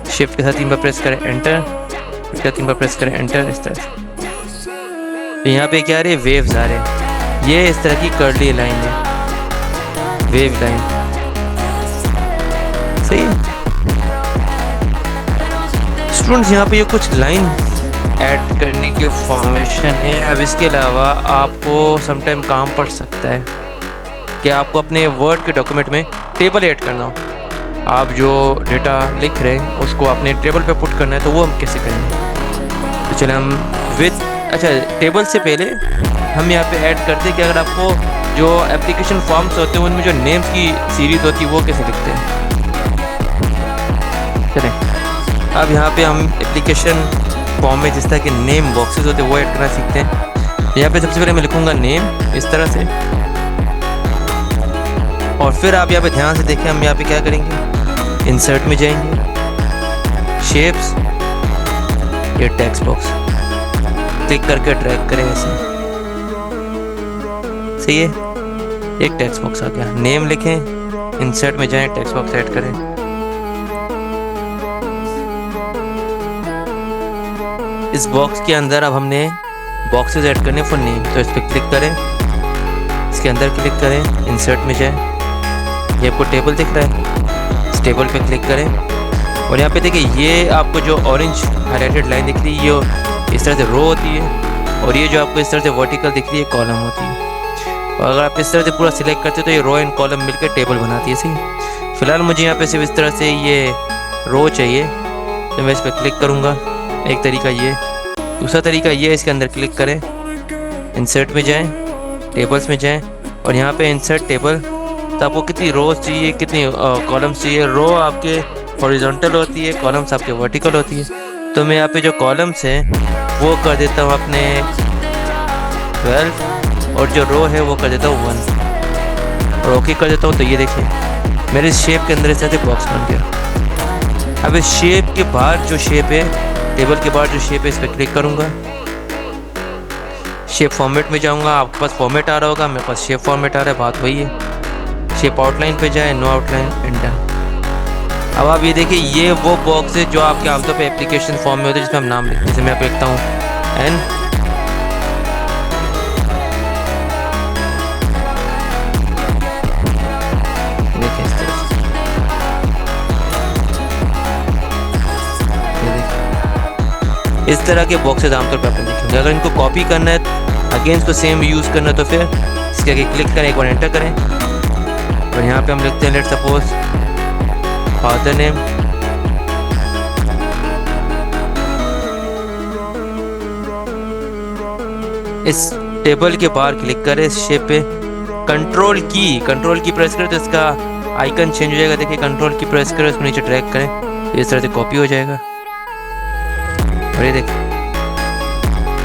शिफ्ट के साथ 3 बार प्रेस करें एंटर, शिफ्ट के साथ 3 बार प्रेस करें एंटर, इस तरह से। तो यहाँ पे क्या आ रहे हैं, वेव्स आ रहे हैं। ये इस तरह की कर्ली लाइन है, वेव लाइन, सही है स्टूडेंट्स। यहाँ पे ये कुछ लाइन ऐड करने के फॉर्मेशन है। अब इसके अलावा आपको समटाइम काम पड़ सकता है कि आपको अपने वर्ड के डॉक्यूमेंट में टेबल ऐड करना हो। आप जो डेटा लिख रहे हैं उसको अपने टेबल पे पुट करना है, तो वो हम कैसे करेंगे? तो चले हम विद, अच्छा टेबल से पहले हम यहाँ पे ऐड करते हैं कि अगर आपको जो एप्लीकेशन फॉर्म्स होते हैं उनमें जो नेम्स की सीरीज होती है वो कैसे लिखते हैं। चलें अब यहाँ पे हम एप्लीकेशन फॉर्म में जिस तरह के नेम बॉक्सेस होते हैं वो ऐड करना सीखते हैं। यहाँ पे सबसे पहले मैं लिखूँगा नेम इस तरह से, और फिर आप यहाँ पे ध्यान से देखें, हम यहाँ पे क्या करेंगे, इंसर्ट में जाएंगे, शेप्स, ये टेक्स्ट बॉक्स क्लिक करके ड्रैग करें ऐसे, सही है। एक टेक्स्ट बॉक्स आ गया, नेम लिखें, इंसर्ट में जाएं, टेक्स्ट बॉक्स ऐड करें। इस बॉक्स के अंदर अब हमने बॉक्सेस ऐड करने फॉर नेम, तो इस पर क्लिक करें, इसके अंदर क्लिक करें, इंसर्ट में जाएं, ये आपको टेबल दिख रहा है, इस टेबल पे क्लिक करें और यहाँ पे देखिए ये आपको जो ऑरेंज हाईलाइटेड लाइन दिख रही है ये इस तरह से रो होती है, और ये जो आपको इस तरह से वर्टिकल दिख रही है कॉलम होती है। और अगर आप इस तरह से पूरा सिलेक्ट करते हो तो ये रो एंड कॉलम मिलकर टेबल बनाती है, सही। फिलहाल मुझे यहाँ पे सिर्फ इस तरह से ये रो चाहिए, तो मैं इस पर क्लिक करूँगा। एक तरीका ये, दूसरा तरीका ये, इसके अंदर क्लिक करें, इंसर्ट में जाएं, टेबल्स में जाएं और यहाँ पे इंसर्ट टेबल, तो आपको कितनी रोज चाहिए, कितनी कॉलम्स चाहिए। रो आपके हॉरिजॉन्टल होती है, कॉलम्स आपके वर्टिकल होती है। तो मैं यहाँ पे जो कॉलम्स हैं वो कर देता हूँ अपने 12 और जो रो है वो कर देता हूँ 1 और ओके कर देता हूँ। तो ये देखिए मेरे शेप के अंदर इस तरह से बॉक्स बन गया। अब इस शेप के बाहर जो शेप है, टेबल के बाहर जो शेप है, इस पर क्लिक करूँगा, शेप फॉर्मेट में जाऊँगा। आपके पास फॉर्मेट आ रहा होगा, मेरे पास शेप फॉर्मेट आ रहा है, बात वही है। शेप आउटलाइन पे जाए, नो आउटलाइन, एंटर। अब आप ये देखिए ये वो बॉक्स है जो आपके आमतौर पे एप्लीकेशन फॉर्म में होते हैं जिसमें हम नाम लिखते हैं। जैसे मैं आप लिखता हूँ एन, देखिए इस तरह से, ये देखिए इस तरह के बॉक्सेस आमतौर पे आपने देखे होंगे। अगर इनको कॉपी करना है, अगेन इसको सेम यूज़ करना है, तो फिर इसके आगे क्लिक करें, एक बार एंटर करें और यहाँ पे हम लिखते हैं लेट सपोज फादर नेम, इस टेबल के बाहर क्लिक करें, इस शेप पे कंट्रोल की प्रेस करें तो इसका आइकन चेंज हो जाएगा। देखिए कंट्रोल की प्रेस करें, उसको नीचे ड्रैग करें तो इस तरह से कॉपी हो जाएगा और ये देखिए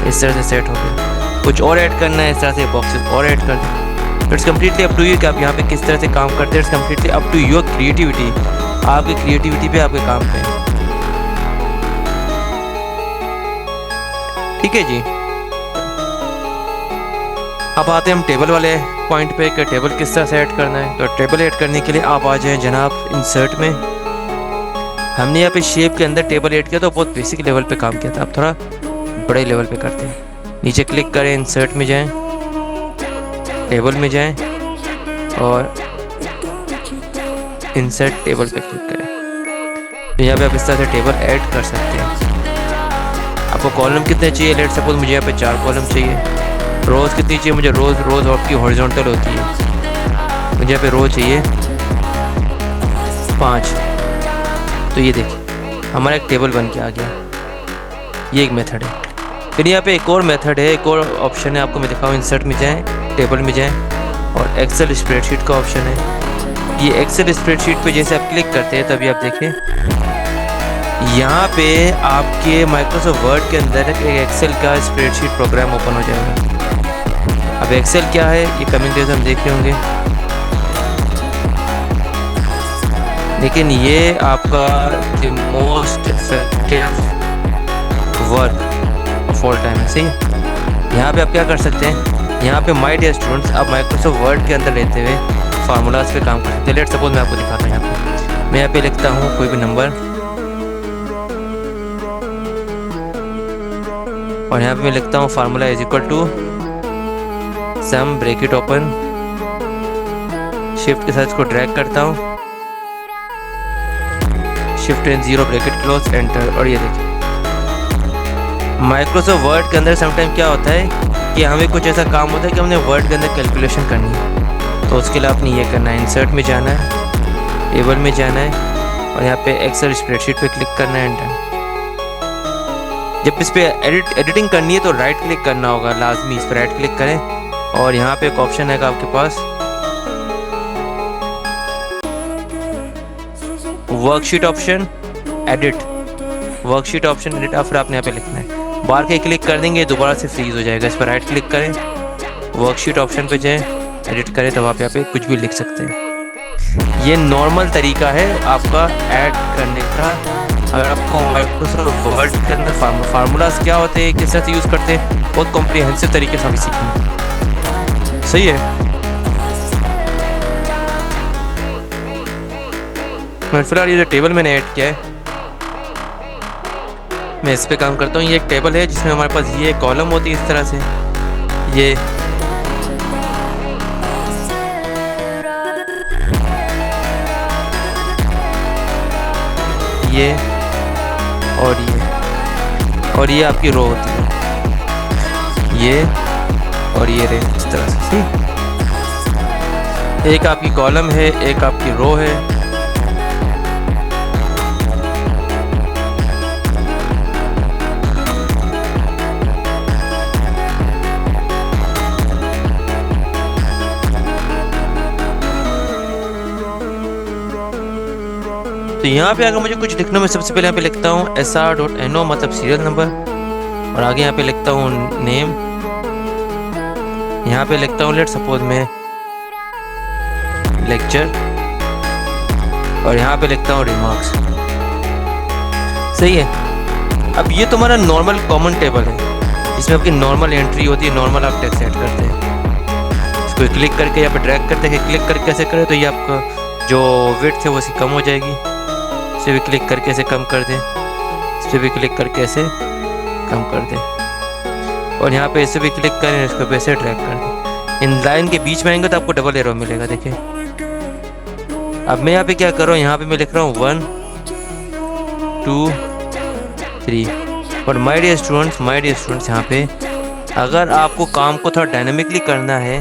इस तरह से सेट हो गया। कुछ और ऐड करना है, इस तरह से बॉक्सेस और ऐड कर दें। It's completely up to you कि आप यहाँ पे किस तरह से काम करते हैं। It's completely up to your creativity, आपकी क्रिएटिविटी पे, आपके काम पे, ठीक है जी। अब आते हैं हम टेबल वाले पॉइंट पे कि टेबल किस तरह से ऐड करना है। तो टेबल ऐड करने के लिए आप आ जाएं जनाब इंसर्ट में। हमने यहाँ पे शेप के अंदर टेबल ऐड किया तो बहुत बेसिक लेवल पे काम किया था, अब थोड़ा बड़े लेवल पे करते हैं। नीचे क्लिक करें, इंसर्ट में जाएं, टेबल में जाएं और इंसर्ट टेबल पे क्लिक करें। तो यहाँ पे आप इस तरह से टेबल ऐड कर सकते हैं। आपको कॉलम कितने चाहिए, लेट सपोज मुझे यहाँ पे 4 कॉलम चाहिए, रोज़ कितनी चाहिए मुझे? रोज़ आपकी हॉरिजॉन्टल होती है, मुझे यहाँ पे रो चाहिए 5। तो ये देखिए हमारा एक टेबल बन के आ गया। ये एक मेथड है। फिर यहाँ पे एक और मेथड है, एक और ऑप्शन है, आपको मैं दिखाऊँ। इंसर्ट में जाएं, टेबल में जाएं और एक्सेल स्प्रेडशीट का ऑप्शन है। ये एक्सेल स्प्रेडशीट पे जैसे आप क्लिक करते हैं तभी आप देखें यहाँ पे आपके माइक्रोसॉफ्ट वर्ड के अंदर एक एक्सेल का स्प्रेडशीट प्रोग्राम ओपन हो जाएगा। अब एक्सेल क्या है ये कमिंग डेज हम देख रहे होंगे, लेकिन ये आपका the most effective work of all time है। सही है। यहाँ पे आप क्या कर सकते हैं, यहाँ पे माय डियर स्टूडेंट्स आप माइक्रोसॉफ्ट वर्ड के अंदर रहते हुए फार्मूलाज पे काम कर सकते हैं। लेट सपोज मैं आपको दिखाता हूँ। मैं यहाँ पे लिखता हूँ कोई भी नंबर और यहाँ पे मैं लिखता हूँ formula is equal to sum, bracket open, shift के साथ इसको ड्रैग करता हूँ, shift and 0 bracket close, enter. और ये देखिए माइक्रोसॉफ्ट वर्ड के अंदर समटाइम क्या होता है कि हमें कुछ ऐसा काम होता है कि हमने वर्ड के अंदर कैलकुलेशन करनी है, तो उसके लिए आपने ये करना है, इंसर्ट में जाना है, टेबल में जाना है और यहाँ पे एक्सेल स्प्रेडशीट पे क्लिक करना है, एंटर। जब इस पर एडिटिंग करनी है तो राइट क्लिक करना होगा लाजमी, इस पर राइट क्लिक करें और यहाँ पे एक ऑप्शन है आपके पास worksheet option, edit, worksheet option edit. फिर आपने यहाँ पे लिखना है, बार के क्लिक कर देंगे दोबारा से फ्रीज हो जाएगा। इस पर राइट क्लिक करें, वर्कशीट ऑप्शन पे जाएं, एडिट करें, तब आप यहाँ पे कुछ भी लिख सकते हैं। ये नॉर्मल तरीका है आपका ऐड करने का। अगर आपको माइक्रोसॉफ्ट वर्ड के अंदर फार्मूलाज क्या होते हैं, किस तरह से यूज़ करते हैं, बहुत कॉम्प्रिहेंसिव तरीके से अभी सीखेंगे। सही है। मैं फिलहाल ये जो टेबल मैंने ऐड किया है मैं इस पे काम करता हूँ। ये एक टेबल है जिसमें हमारे पास ये कॉलम होती है इस तरह से, ये और ये आपकी रो होती है, ये और ये रे इस तरह से। एक आपकी कॉलम है, एक आपकी रो है। तो यहाँ पे अगर मुझे कुछ लिखना, मैं सबसे पहले यहाँ पे लिखता हूँ SR.NO मतलब सीरियल नंबर, और आगे यहाँ पे लिखता हूँ नेम, यहाँ पे लिखता हूँ लेट सपोज में लेक्चर, और यहाँ पे लिखता हूँ रिमार्क्स। सही है। अब ये तुम्हारा नॉर्मल कॉमन टेबल है जिसमें आपकी नॉर्मल एंट्री होती है, नॉर्मल आप टेक्स्ट ऐड करते हैं। इसको क्लिक करके यहाँ पे ड्रैग करते हैं, क्लिक करके ऐसे करें तो ये आपका जो विड्थ है वो कम हो जाएगी। इस पर भी क्लिक करके ऐसे कम कर दें, इस पर भी क्लिक करके ऐसे कम कर दें, और यहाँ पे इसे भी क्लिक करें, इसको पे ऐसे ड्रैग कर दें। इन लाइन के बीच में आएंगे तो आपको डबल एरो मिलेगा। देखिए अब मैं यहाँ पे क्या कर रहा हूँ, यहाँ पे मैं लिख रहा हूँ 1 2 3। और माय डियर स्टूडेंट्स यहाँ पे अगर आपको काम को थोड़ा डायनामिकली करना है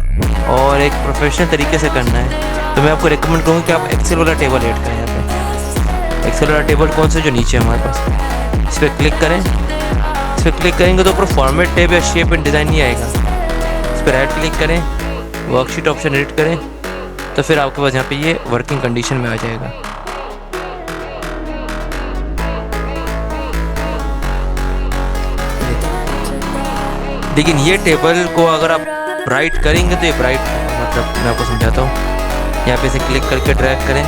और एक प्रोफेशनल तरीके से करना है तो मैं आपको रिकमेंड करूँगा कि आप एक्सेल वाला टेबल ऐड करें। यहाँ पे एक्सेल वाला टेबल कौन सा, जो नीचे हमारे पास, इस पर क्लिक करें। इस पर क्लिक करेंगे तो ऊपर फॉर्मेट टैब या शेप एंड डिज़ाइन नहीं आएगा। इस पर राइट क्लिक करें, वर्कशीट ऑप्शन एडिट करें, तो फिर आपके पास यहाँ पे ये वर्किंग कंडीशन में आ जाएगा। लेकिन ये टेबल को अगर आप ब्राइट करेंगे तो ये ब्राइट, मतलब मैं आपको समझाता हूँ। यहाँ पे से क्लिक करके ड्रैग करें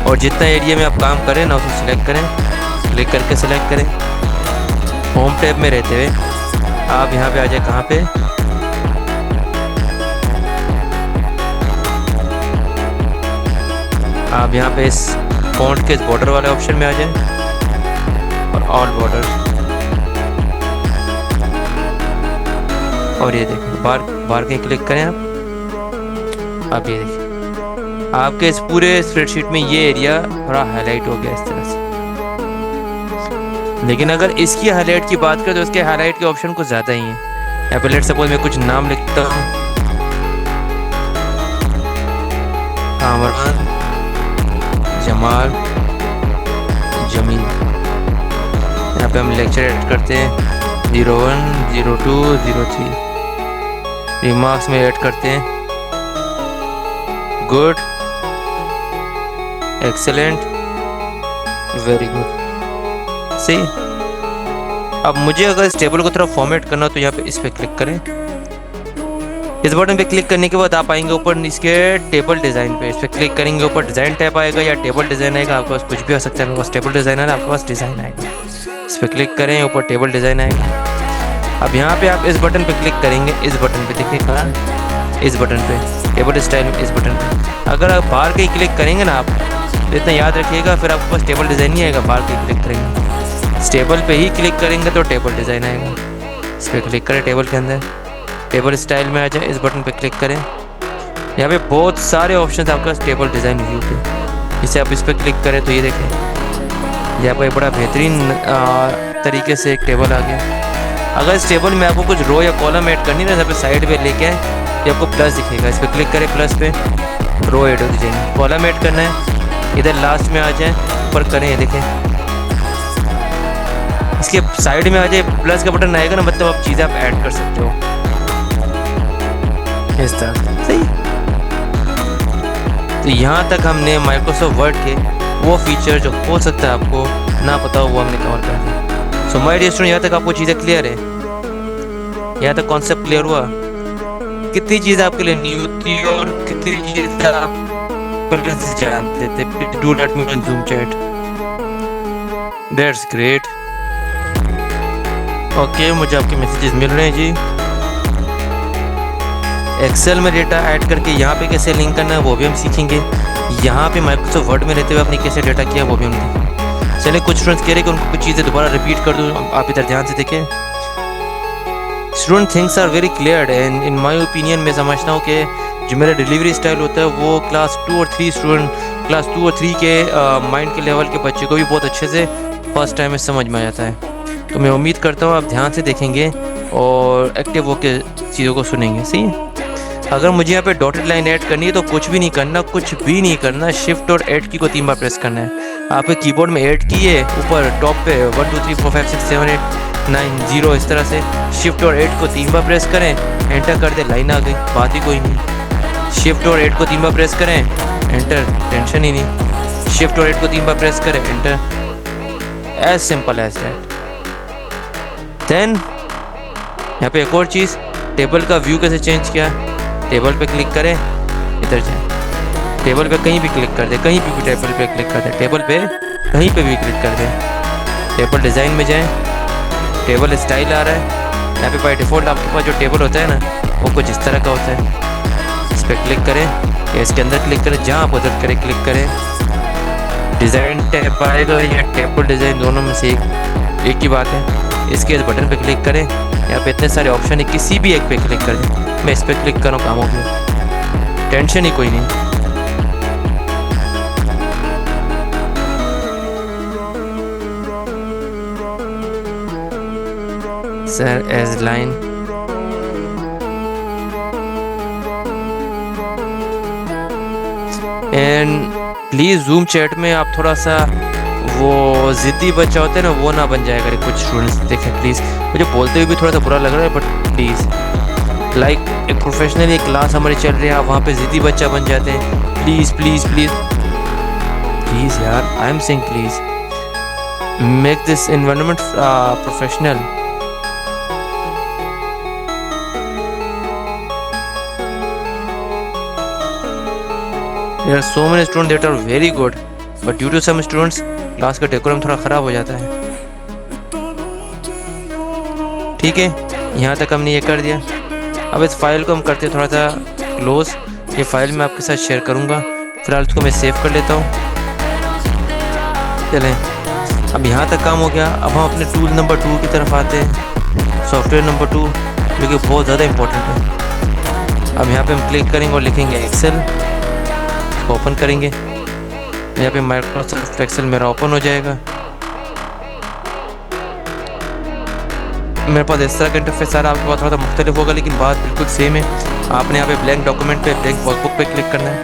और जितना एरिया में आप काम करें ना उसको सिलेक्ट करें, क्लिक करके सिलेक्ट करें। होम टैब में रहते हुए आप यहाँ पे आ जाए, कहाँ पे, आप यहाँ पे इस फॉन्ट के इस बॉर्डर वाले ऑप्शन में आ जाए और ऑल बॉर्डर, और ये देखिए बार के क्लिक करें आप। अब ये देखिए आपके इस पूरे स्प्रेडशीट में ये एरिया थोड़ा हाईलाइट हो गया इस तरह से। लेकिन अगर इसकी हाईलाइट की बात करें तो इसके हाईलाइट के ऑप्शन कुछ ज़्यादा ही हैं। यहाँ पे लेट सपोज मैं कुछ नाम लिखता हूँ, कामरान, जमाल, जमील। यहाँ पे हम लेक्चर ऐड करते हैं 01, 02, 03। रिमार्क्स में ऐड करते हैं गुड, एक्सेलेंट, वेरी गुड। सही। अब मुझे अगर इस टेबल को थोड़ा फॉर्मेट करना हो तो यहाँ पे इस पे क्लिक करें। इस बटन पे क्लिक करने के बाद आप आएंगे ऊपर इसके टेबल डिज़ाइन पे। इस पे क्लिक करेंगे, ऊपर डिज़ाइन टैब आएगा या टेबल डिज़ाइन आएगा, आपके पास कुछ भी हो सकता है। मेरे पास टेबल डिज़ाइन है, आपके पास डिज़ाइन आएगा। इस पे क्लिक करें, ऊपर टेबल डिज़ाइन आएगा। अब यहाँ पे आप इस बटन पे क्लिक करेंगे, इस बटन पे देखिए कहाँ, इस बटन पे टेबल स्टाइल में, इस बटन पे। अगर आप बाहर के क्लिक करेंगे ना आप, तो इतना याद रखिएगा, फिर आपके पास टेबल डिज़ाइन नहीं आएगा। बाहर के क्लिक करेंगे, इस टेबल पे ही क्लिक करेंगे तो टेबल डिज़ाइन आएगा। इस पर क्लिक करें, टेबल के अंदर टेबल स्टाइल में आ जाए, इस बटन पे क्लिक करें। यहाँ पे बहुत सारे ऑप्शन आपके पास टेबल डिज़ाइन व्यू के। इसे आप इस पर क्लिक करें तो ये देखें, यहाँ पर बड़ा बेहतरीन तरीके से एक टेबल आ गया। अगर इस टेबल में आपको कुछ रो या कॉलम ऐड करनी है ना, पे साइड पे लेके आए, ये आपको प्लस दिखेगा। इस पर क्लिक करें, प्लस पे रो ऐड हो जाएंगे। कॉलम ऐड करना है, इधर लास्ट में आ जाए, ऊपर करें, ये देखें इसके साइड में आ जाए, प्लस का बटन आएगा ना, मतलब आप चीज़ें आप ऐड कर सकते हो इस तरह। सही। तो यहाँ तक हमने माइक्रोसॉफ्ट वर्ड के वो फीचर जो हो सकता है आपको ना पता हो, वो हमने कवर कर दिया। सो माय डियर स्टूडेंट, यहाँ तक आपको चीज़ें क्लियर है? यहाँ तक कॉन्सेप्ट क्लियर हुआ? कितनी चीज़ आपके लिए न्यू थी और कितनी चीज़ आप पहले से जानते थे? Please do let me know in Zoom chat. That's great. Okay, मुझे आपके मैसेजेस मिल रहे हैं जी। एक्सेल में डेटा ऐड करके यहाँ पे कैसे लिंक करना है वो भी हम सीखेंगे। यहाँ पे माइक्रोसॉफ्ट वर्ड में रहते हुए आपने कैसे डेटा किया वो भी हम देखेंगे। चलिए, कुछ स्टूडेंट्स कह रहे हैं कि उनको कुछ चीज़ें दोबारा रिपीट कर दूँ, आप इधर ध्यान से देखें। Student things are very clear and in my opinion मैं समझता हूँ कि जो मेरा डिलीवरी स्टाइल होता है वो क्लास 2 और 3 स्टूडेंट, क्लास 2 और 3 के माइंड के लेवल के बच्चे को भी बहुत अच्छे से फर्स्ट टाइम में समझ में आ जाता है। तो मैं उम्मीद करता हूँ आप ध्यान से देखेंगे और एक्टिव होकर चीज़ों को सुनेंगे। सही है। अगर मुझे यहाँ पे डॉटेड लाइन ऐड करनी है तो कुछ भी नहीं करना, कुछ भी नहीं करना। शिफ्ट और ऐड की को 3 बार प्रेस करना है। आपके कीबोर्ड में ऐड की है, ऊपर टॉप पे 1 2 3 4 5 6 7 8 9 0 इस तरह से शिफ्ट और ऐड को 3 बार प्रेस करें, एंटर कर दे, लाइन आ गई, बात ही कोई नहीं। शिफ्ट और ऐड को 3 बार प्रेस करें, एंटर, टेंशन ही नहीं। शिफ्ट और ऐड को 3 बार प्रेस करें, enter, as simple as that. Then यहाँ पे एक और चीज़, टेबल का व्यू कैसे चेंज किया। टेबल पे क्लिक करें, इधर जाए, टेबल पे कहीं भी क्लिक कर दे, कहीं भी टेबल पे क्लिक कर दे, टेबल पे कहीं पे भी क्लिक कर दे। टेबल डिज़ाइन में जाएं, टेबल स्टाइल आ रहा है। यहाँ पे बाय डिफ़ॉल्ट आपके पास जो टेबल होता है ना वो कुछ इस तरह का होता है। इस पर क्लिक करें या इसके अंदर क्लिक करें, जहाँ आप उधर करें क्लिक करें। डिज़ाइन टैब आएगा या टेबल डिज़ाइन, दोनों में से एक ही बात है। इसके इस बटन पे क्लिक करें, यहाँ पे इतने सारे ऑप्शन है, किसी भी एक पे क्लिक कर दें। मैं इस पर क्लिक करूँ, काम हो गया, टेंशन ही कोई नहीं। Sir as line, and please zoom chat में आप थोड़ा सा वो ज़िद्दी बच्चा होता है ना, वो ना बन जाएगा। कुछ स्टूडेंट्स देखें प्लीज़, मुझे बोलते हुए भी थोड़ा सा बुरा लग रहा है, बट प्लीज़ लाइक एक प्रोफेशनल एक क्लास हमारी चल रही है, आप वहाँ पे ज़िद्दी बच्चा बन जाते हैं। प्लीज़ प्लीज़ प्लीज़ प्लीज़ यार, I am saying please make this environment professional. There are so many students that are very good, but due to some students class का डेकोरम थोड़ा ख़राब हो जाता है। ठीक है, यहाँ तक हमने ये कर दिया। अब इस फाइल को हम करते हैं थोड़ा सा क्लोज। ये फाइल मैं आपके साथ शेयर करूँगा, फिलहाल इसको मैं सेव कर लेता हूँ। चलें, अब यहाँ तक काम हो गया। अब हम अपने टूल नंबर 2 की तरफ आते हैं, सॉफ्टवेयर नंबर 2, जो कि बहुत ज़्यादा इम्पोर्टेंट है। अब यहाँ पे हम क्लिक करेंगे और लिखेंगे एक्सेल, ओपन करेंगे। यहाँ पे माइक्रोसॉफ्ट एक्सेल मेरा ओपन हो जाएगा। मेरे पास इस तरह का इंटरफेस आ रहा है, आपके पास थोड़ा सा मुख्तलिफ होगा लेकिन बात बिल्कुल सेम है। आपने यहाँ पे ब्लैंक डॉक्यूमेंट पे, ब्लैंक वर्कबुक पे क्लिक करना है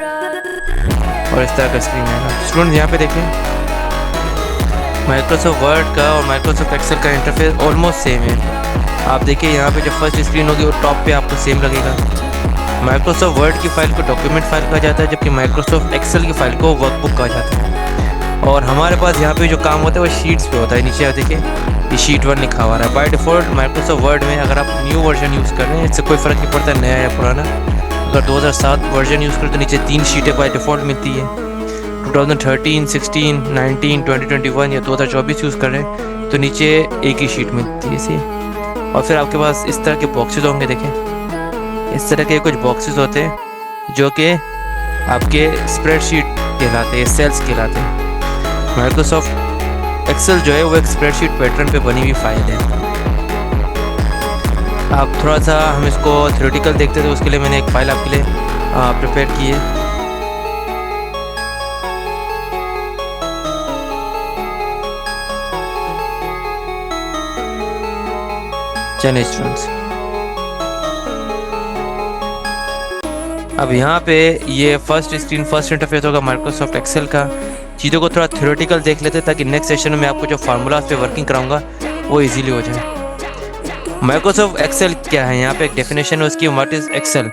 और इस तरह का स्क्रीन आएगा। स्टूडेंट यहाँ पे देखें, माइक्रोसॉफ्ट वर्ड का और माइक्रोसॉफ्ट एक्सेल का इंटरफेस ऑलमोस्ट सेम है। आप देखिए यहाँ पे जो फर्स्ट स्क्रीन होगी वो टॉप पे आपको सेम लगेगा। माइक्रोसॉफ्ट वर्ड की फ़ाइल को डॉक्यूमेंट फाइल कहा जाता है, जबकि माइक्रोसॉफ्ट एक्सेल की फ़ाइल को वर्कबुक कहा जाता है। और हमारे पास यहाँ पे जो काम होता है वो शीट्स पे होता है। नीचे आप देखिए ये शीट 1 लिखा हुआ है। बाय डिफ़ॉल्ट माइक्रोसॉफ्ट वर्ड में अगर आप न्यू वर्जन यूज़ कर रहे हैं, इससे कोई फ़र्क नहीं पड़ता नया या पुराना। अगर 2007 वर्जन यूज़ करें तो नीचे 3 शीटें बाय डिफ़ॉल्ट मिलती है। 2013, 16, 19, 2021 या 2024 यूज़ कर रहे हैं तो नीचे एक ही शीट मिलती है इसी। और फिर आपके पास इस तरह के बॉक्सेस होंगे, देखें इस तरह के कुछ बॉक्सेस होते हैं जो कि आपके स्प्रेडशीट कहलाते हैं, सेल्स कहलाते हैं। माइक्रोसॉफ्ट एक्सेल जो है वो एक स्प्रेडशीट पैटर्न पे बनी हुई फाइल है। आप थोड़ा सा हम इसको थ्योरेटिकल देखते थे, उसके लिए मैंने एक फ़ाइल आपके लिए प्रिपेयर की है। चलिए स्टूडेंट्स, अब यहाँ पे ये फर्स्ट स्क्रीन, फर्स्ट इंटरफेस होगा माइक्रोसॉफ्ट एक्सेल का। चीज़ों को थोड़ा थ्योरेटिकल देख लेते हैं ताकि नेक्स्ट सेशन में आपको जो फार्मूलाज पे वर्किंग कराऊंगा वो इजीली हो जाए। माइक्रोसॉफ्ट एक्सेल क्या है, यहाँ पे एक डेफिनेशन है उसकी, what is Excel.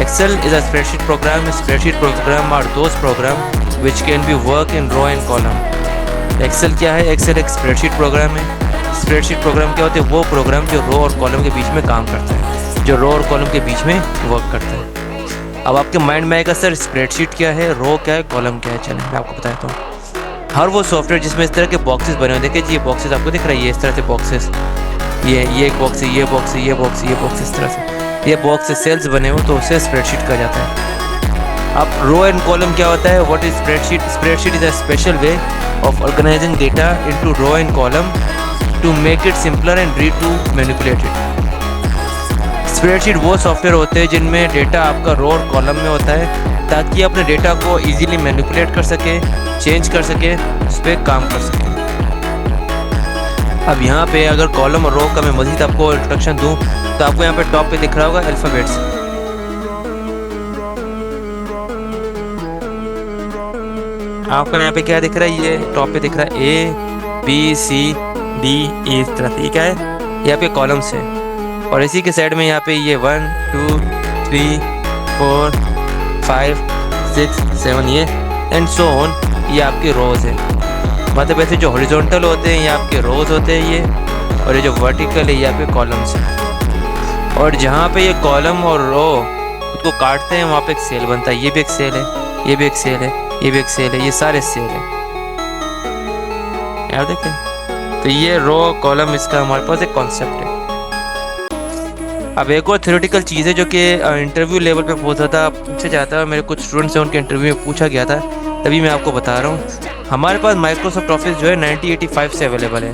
Excel is a spreadsheet program. Spreadsheet program are those program which can be work in row and column. Excel क्या है, एक्सेल एक स्प्रेडशीट प्रोग्राम है। स्प्रेडशीट प्रोग्राम क्या होते हैं, वो प्रोग्राम जो रो और कॉलम के बीच में काम करता है, जो रो और कॉलम के बीच में वर्क करता है। अब आपके माइंड में आएगा सर स्प्रेडशीट क्या है, रो क्या है, कॉलम क्या है। चलें मैं आपको बताता हूँ। हर वो सॉफ्टवेयर जिसमें इस तरह के बॉक्सेस बने हुए, देखिए जी ये बॉक्सेस आपको दिख रही है, इस तरह से बॉक्सेस, ये एक बॉक्स है, ये बॉक्स है, ये बॉक्स, ये बॉक्स, इस तरह से ये बॉक्स से सेल्स बने हुए तो उसे स्प्रेडशीट कहा जाता है। अब रो एंड कॉलम क्या होता है, what is spreadsheet. Spreadsheet is a special way of organizing data into row and column to make it simpler and easier to manipulate it. Spreadsheet वो सॉफ्टवेयर होते हैं जिनमें डेटा आपका रो और कॉलम में होता है ताकि अपने डेटा को इजीली मैनिपुलेट कर सके, चेंज कर सके, उस पर काम कर सके। अब यहाँ पे अगर कॉलम और रो का मैं मज़ीद आपको इंट्रोडक्शन दूँ तो आपको यहाँ पे टॉप पे दिख रहा होगा अल्फ़ाबेट्स। आपको यहाँ पे क्या दिख रहा है, ये टॉप पे दिख रहा है A B C D E, इस तरह से। ये क्या है, यहाँ पे कॉलम्स है और इसी के साइड में यहाँ पे ये 1 2 3 4 5 6 7 ये एंड सो ऑन, ये आपके रोज़ है। मतलब ऐसे जो हॉरिजॉन्टल होते हैं ये आपके रोज़ होते हैं ये, और ये जो वर्टिकल है ये आपके कॉलम्स हैं। और जहाँ पे ये कॉलम और रो उसको काटते हैं वहाँ पे एक सेल बनता है। ये भी एक सेल है, ये भी एक सेल है, ये भी एक सेल है, ये सारे सेल है। यार देखें, तो ये रो कॉलम इसका हमारे पास एक कॉन्सेप्ट है। अब एक और थ्योरेटिकल चीज़ है जो कि इंटरव्यू लेवल पे बहुत ज़्यादा पूछा जाता है, मेरे कुछ स्टूडेंट्स से उनके इंटरव्यू में पूछा गया था, तभी मैं आपको बता रहा हूँ। हमारे पास माइक्रोसॉफ्ट ऑफिस जो है 1985 से अवेलेबल है,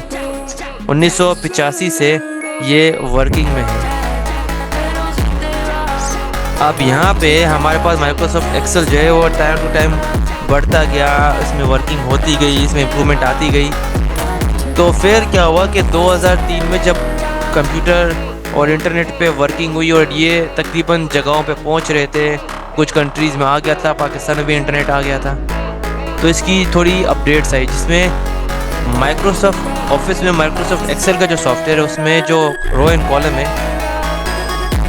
1985 से ये वर्किंग में है। अब यहाँ पे हमारे पास माइक्रोसॉफ्ट एक्सेल जो है वो टाइम टू टाइम बढ़ता गया, इसमें वर्किंग होती गई, इसमें इम्प्रूवमेंट आती गई। तो फिर क्या हुआ कि 2003 में जब कंप्यूटर और इंटरनेट पे वर्किंग हुई और ये तकरीबन जगहों पे पहुंच रहे थे, कुछ कंट्रीज़ में आ गया था, पाकिस्तान में भी इंटरनेट आ गया था, तो इसकी थोड़ी अपडेट्स आई जिसमें माइक्रोसॉफ्ट ऑफिस में माइक्रोसॉफ्ट एक्सेल का जो सॉफ्टवेयर है उसमें जो रो एंड कॉलम है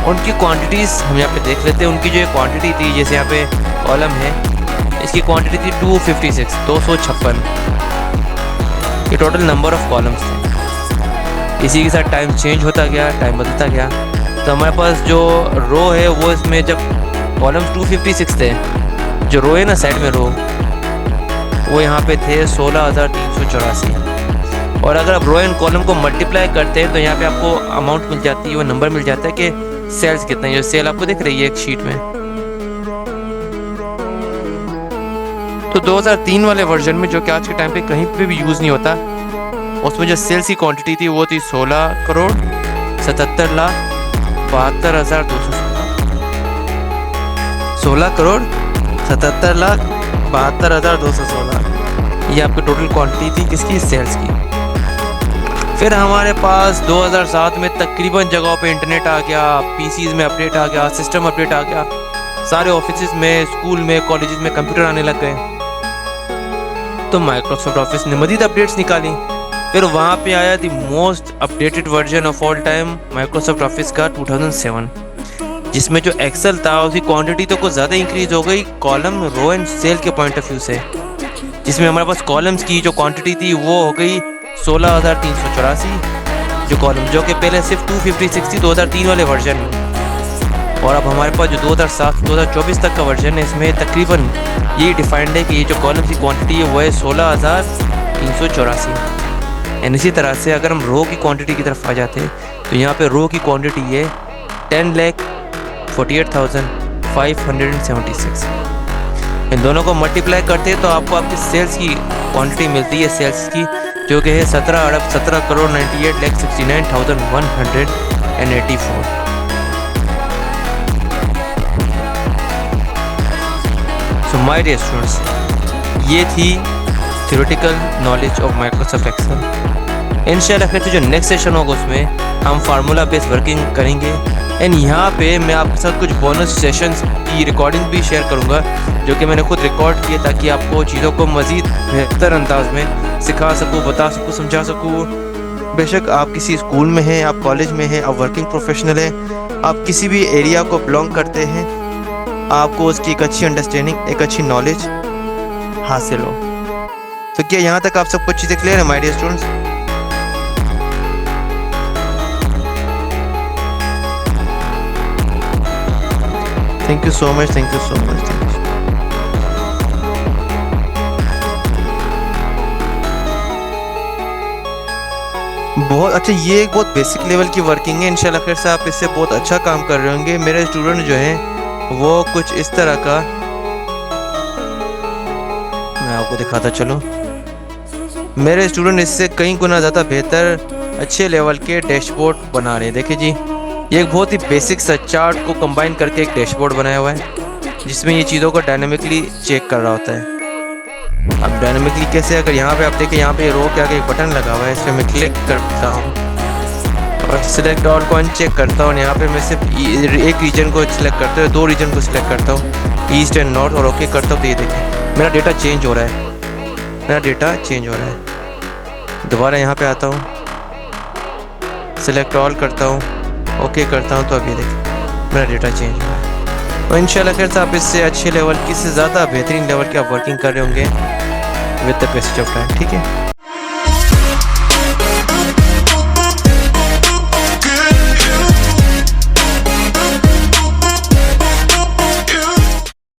उनकी क्वांटिटीज़ हम यहाँ पे देख लेते हैं। उनकी जो क्वांटिटी थी, जैसे यहाँ पे कॉलम है, इसकी क्वांटिटी थी 256, 256। ये टोटल नंबर ऑफ़ कॉलम्स थे। इसी के साथ टाइम चेंज होता गया, टाइम बदलता गया, तो हमारे पास जो रो है वो इसमें जब कॉलम्स 256 थे, जो रो है ना साइड में रो, वो यहाँ पे थे 16,384। और अगर आप रो एंड कॉलम को मल्टीप्लाई करते हैं तो यहाँ पे आपको अमाउंट मिल जाती है, वो नंबर मिल जाता है कि सेल्स कितने हैं। जो सेल आपको दिख रही है एक शीट में, तो 2003 वाले वर्जन में जो कि आज के टाइम पे कहीं पे भी यूज़ नहीं होता, उसमें जो सेल्स की क्वांटिटी थी वो थी 16,77,72,216। 16,77,72,216 ये आपकी टोटल क्वांटिटी थी किसकी, सेल्स की। फिर हमारे पास 2007 में तकरीबन जगहों पे इंटरनेट आ गया, पीसीज में अपडेट आ गया, सिस्टम अपडेट आ गया, सारे ऑफिस में, स्कूल में, कॉलेजेस में कंप्यूटर आने लग गए। तो माइक्रोसॉफ्ट ऑफिस ने मजीद अपडेट्स निकाली। फिर वहाँ पे आया the most updated version of all time Microsoft office का 2007, जिसमें जो एक्सेल था उसकी क्वांटिटी तो कुछ ज़्यादा इंक्रीज हो गई कॉलम, रो एंड सेल के पॉइंट ऑफ व्यू से, जिसमें हमारे पास कॉलम्स की जो क्वांटिटी थी वो हो गई 16,384 जो कॉलम, जो कि पहले सिर्फ 256 थी 2003 वाले वर्जन में। और अब हमारे पास जो 2007-2024 तक का वर्जन है, इसमें तकरीबन ये डिफाइंड है कि ये जो कॉलम्स की क्वांटिटी है वो है 16,384। एंड इसी तरह से अगर हम रो की क्वांटिटी की तरफ आ जाते हैं तो यहाँ पे रो की क्वांटिटी है 10,48,576। इन दोनों को मल्टीप्लाई करते हैं तो आपको आपकी सेल्स की क्वांटिटी मिलती है, सेल्स की, जो कि है 17,98,69,184। सो माय डियर स्टूडेंट्स, ये थी theoretical knowledge of Microsoft Excel. इंशाल्लाह फिर जो नेक्स्ट सेशन होगा उसमें हम फार्मूला बेस्ड वर्किंग करेंगे। एंड यहाँ पे मैं आपके साथ कुछ बोनस सेशंस की रिकॉर्डिंग भी शेयर करूँगा, जो कि मैंने खुद रिकॉर्ड किए, ताकि आपको चीज़ों को मज़ीद बेहतर अंदाज में सिखा सकूँ, बता सकूँ, समझा सकूँ। बेशक आप किसी स्कूल में हैं, आप कॉलेज में हैं, आप वर्किंग प्रोफेशनल हैं, आप किसी भी एरिया को बिलोंग करते हैं, आपको उसकी एक अच्छी अंडरस्टैंडिंग, एक अच्छी नॉलेज हासिल हो। तो क्या यहाँ तक आप सब कुछ चीज़ें क्लियर है my dear students? Thank you so much, thank you so much, thank you. बहुत अच्छा, ये एक बहुत बेसिक लेवल की वर्किंग है। इंशाल्लाह खैर से आप इससे बहुत अच्छा काम कर रहे होंगे। मेरे स्टूडेंट जो हैं वो कुछ इस तरह का, मैं आपको दिखाता चलूँ, मेरे स्टूडेंट इससे कई गुना ज़्यादा बेहतर अच्छे लेवल के डैशबोर्ड बना रहे हैं। देखिए जी, ये एक बहुत ही बेसिक सा चार्ट को कंबाइन करके एक डैशबोर्ड बनाया हुआ है, जिसमें ये चीज़ों को डायनामिकली चेक कर रहा होता है। अब डायनामिकली कैसे, अगर यहाँ पे आप देखें, यहाँ पे रो के आगे एक बटन लगा हुआ है, इस पर मैं क्लिक करता हूँ और सिलेक्ट ऑल को अनचेक करता हूँ। यहाँ पे मैं सिर्फ एक रीजन को सिलेक्ट करता हूँ, 2 रीजन को सिलेक्ट करता हूँ, ईस्ट एंड नॉर्थ, और ओके करता हूँ। तो ये देखें मेरा डेटा चेंज हो रहा है, मेरा डेटा चेंज हो रहा है। दोबारा यहाँ पे आता हूँ, सिलेक्ट ऑल करता हूँ, ओके करता हूँ, तो अब ये देखें मेरा डेटा चेंज हो रहा है। और इंशाल्लाह खैर से आप इससे अच्छे लेवल की, इससे ज़्यादा बेहतरीन लेवल की आप वर्किंग कर रहे होंगे with the passage of time. ठीक है।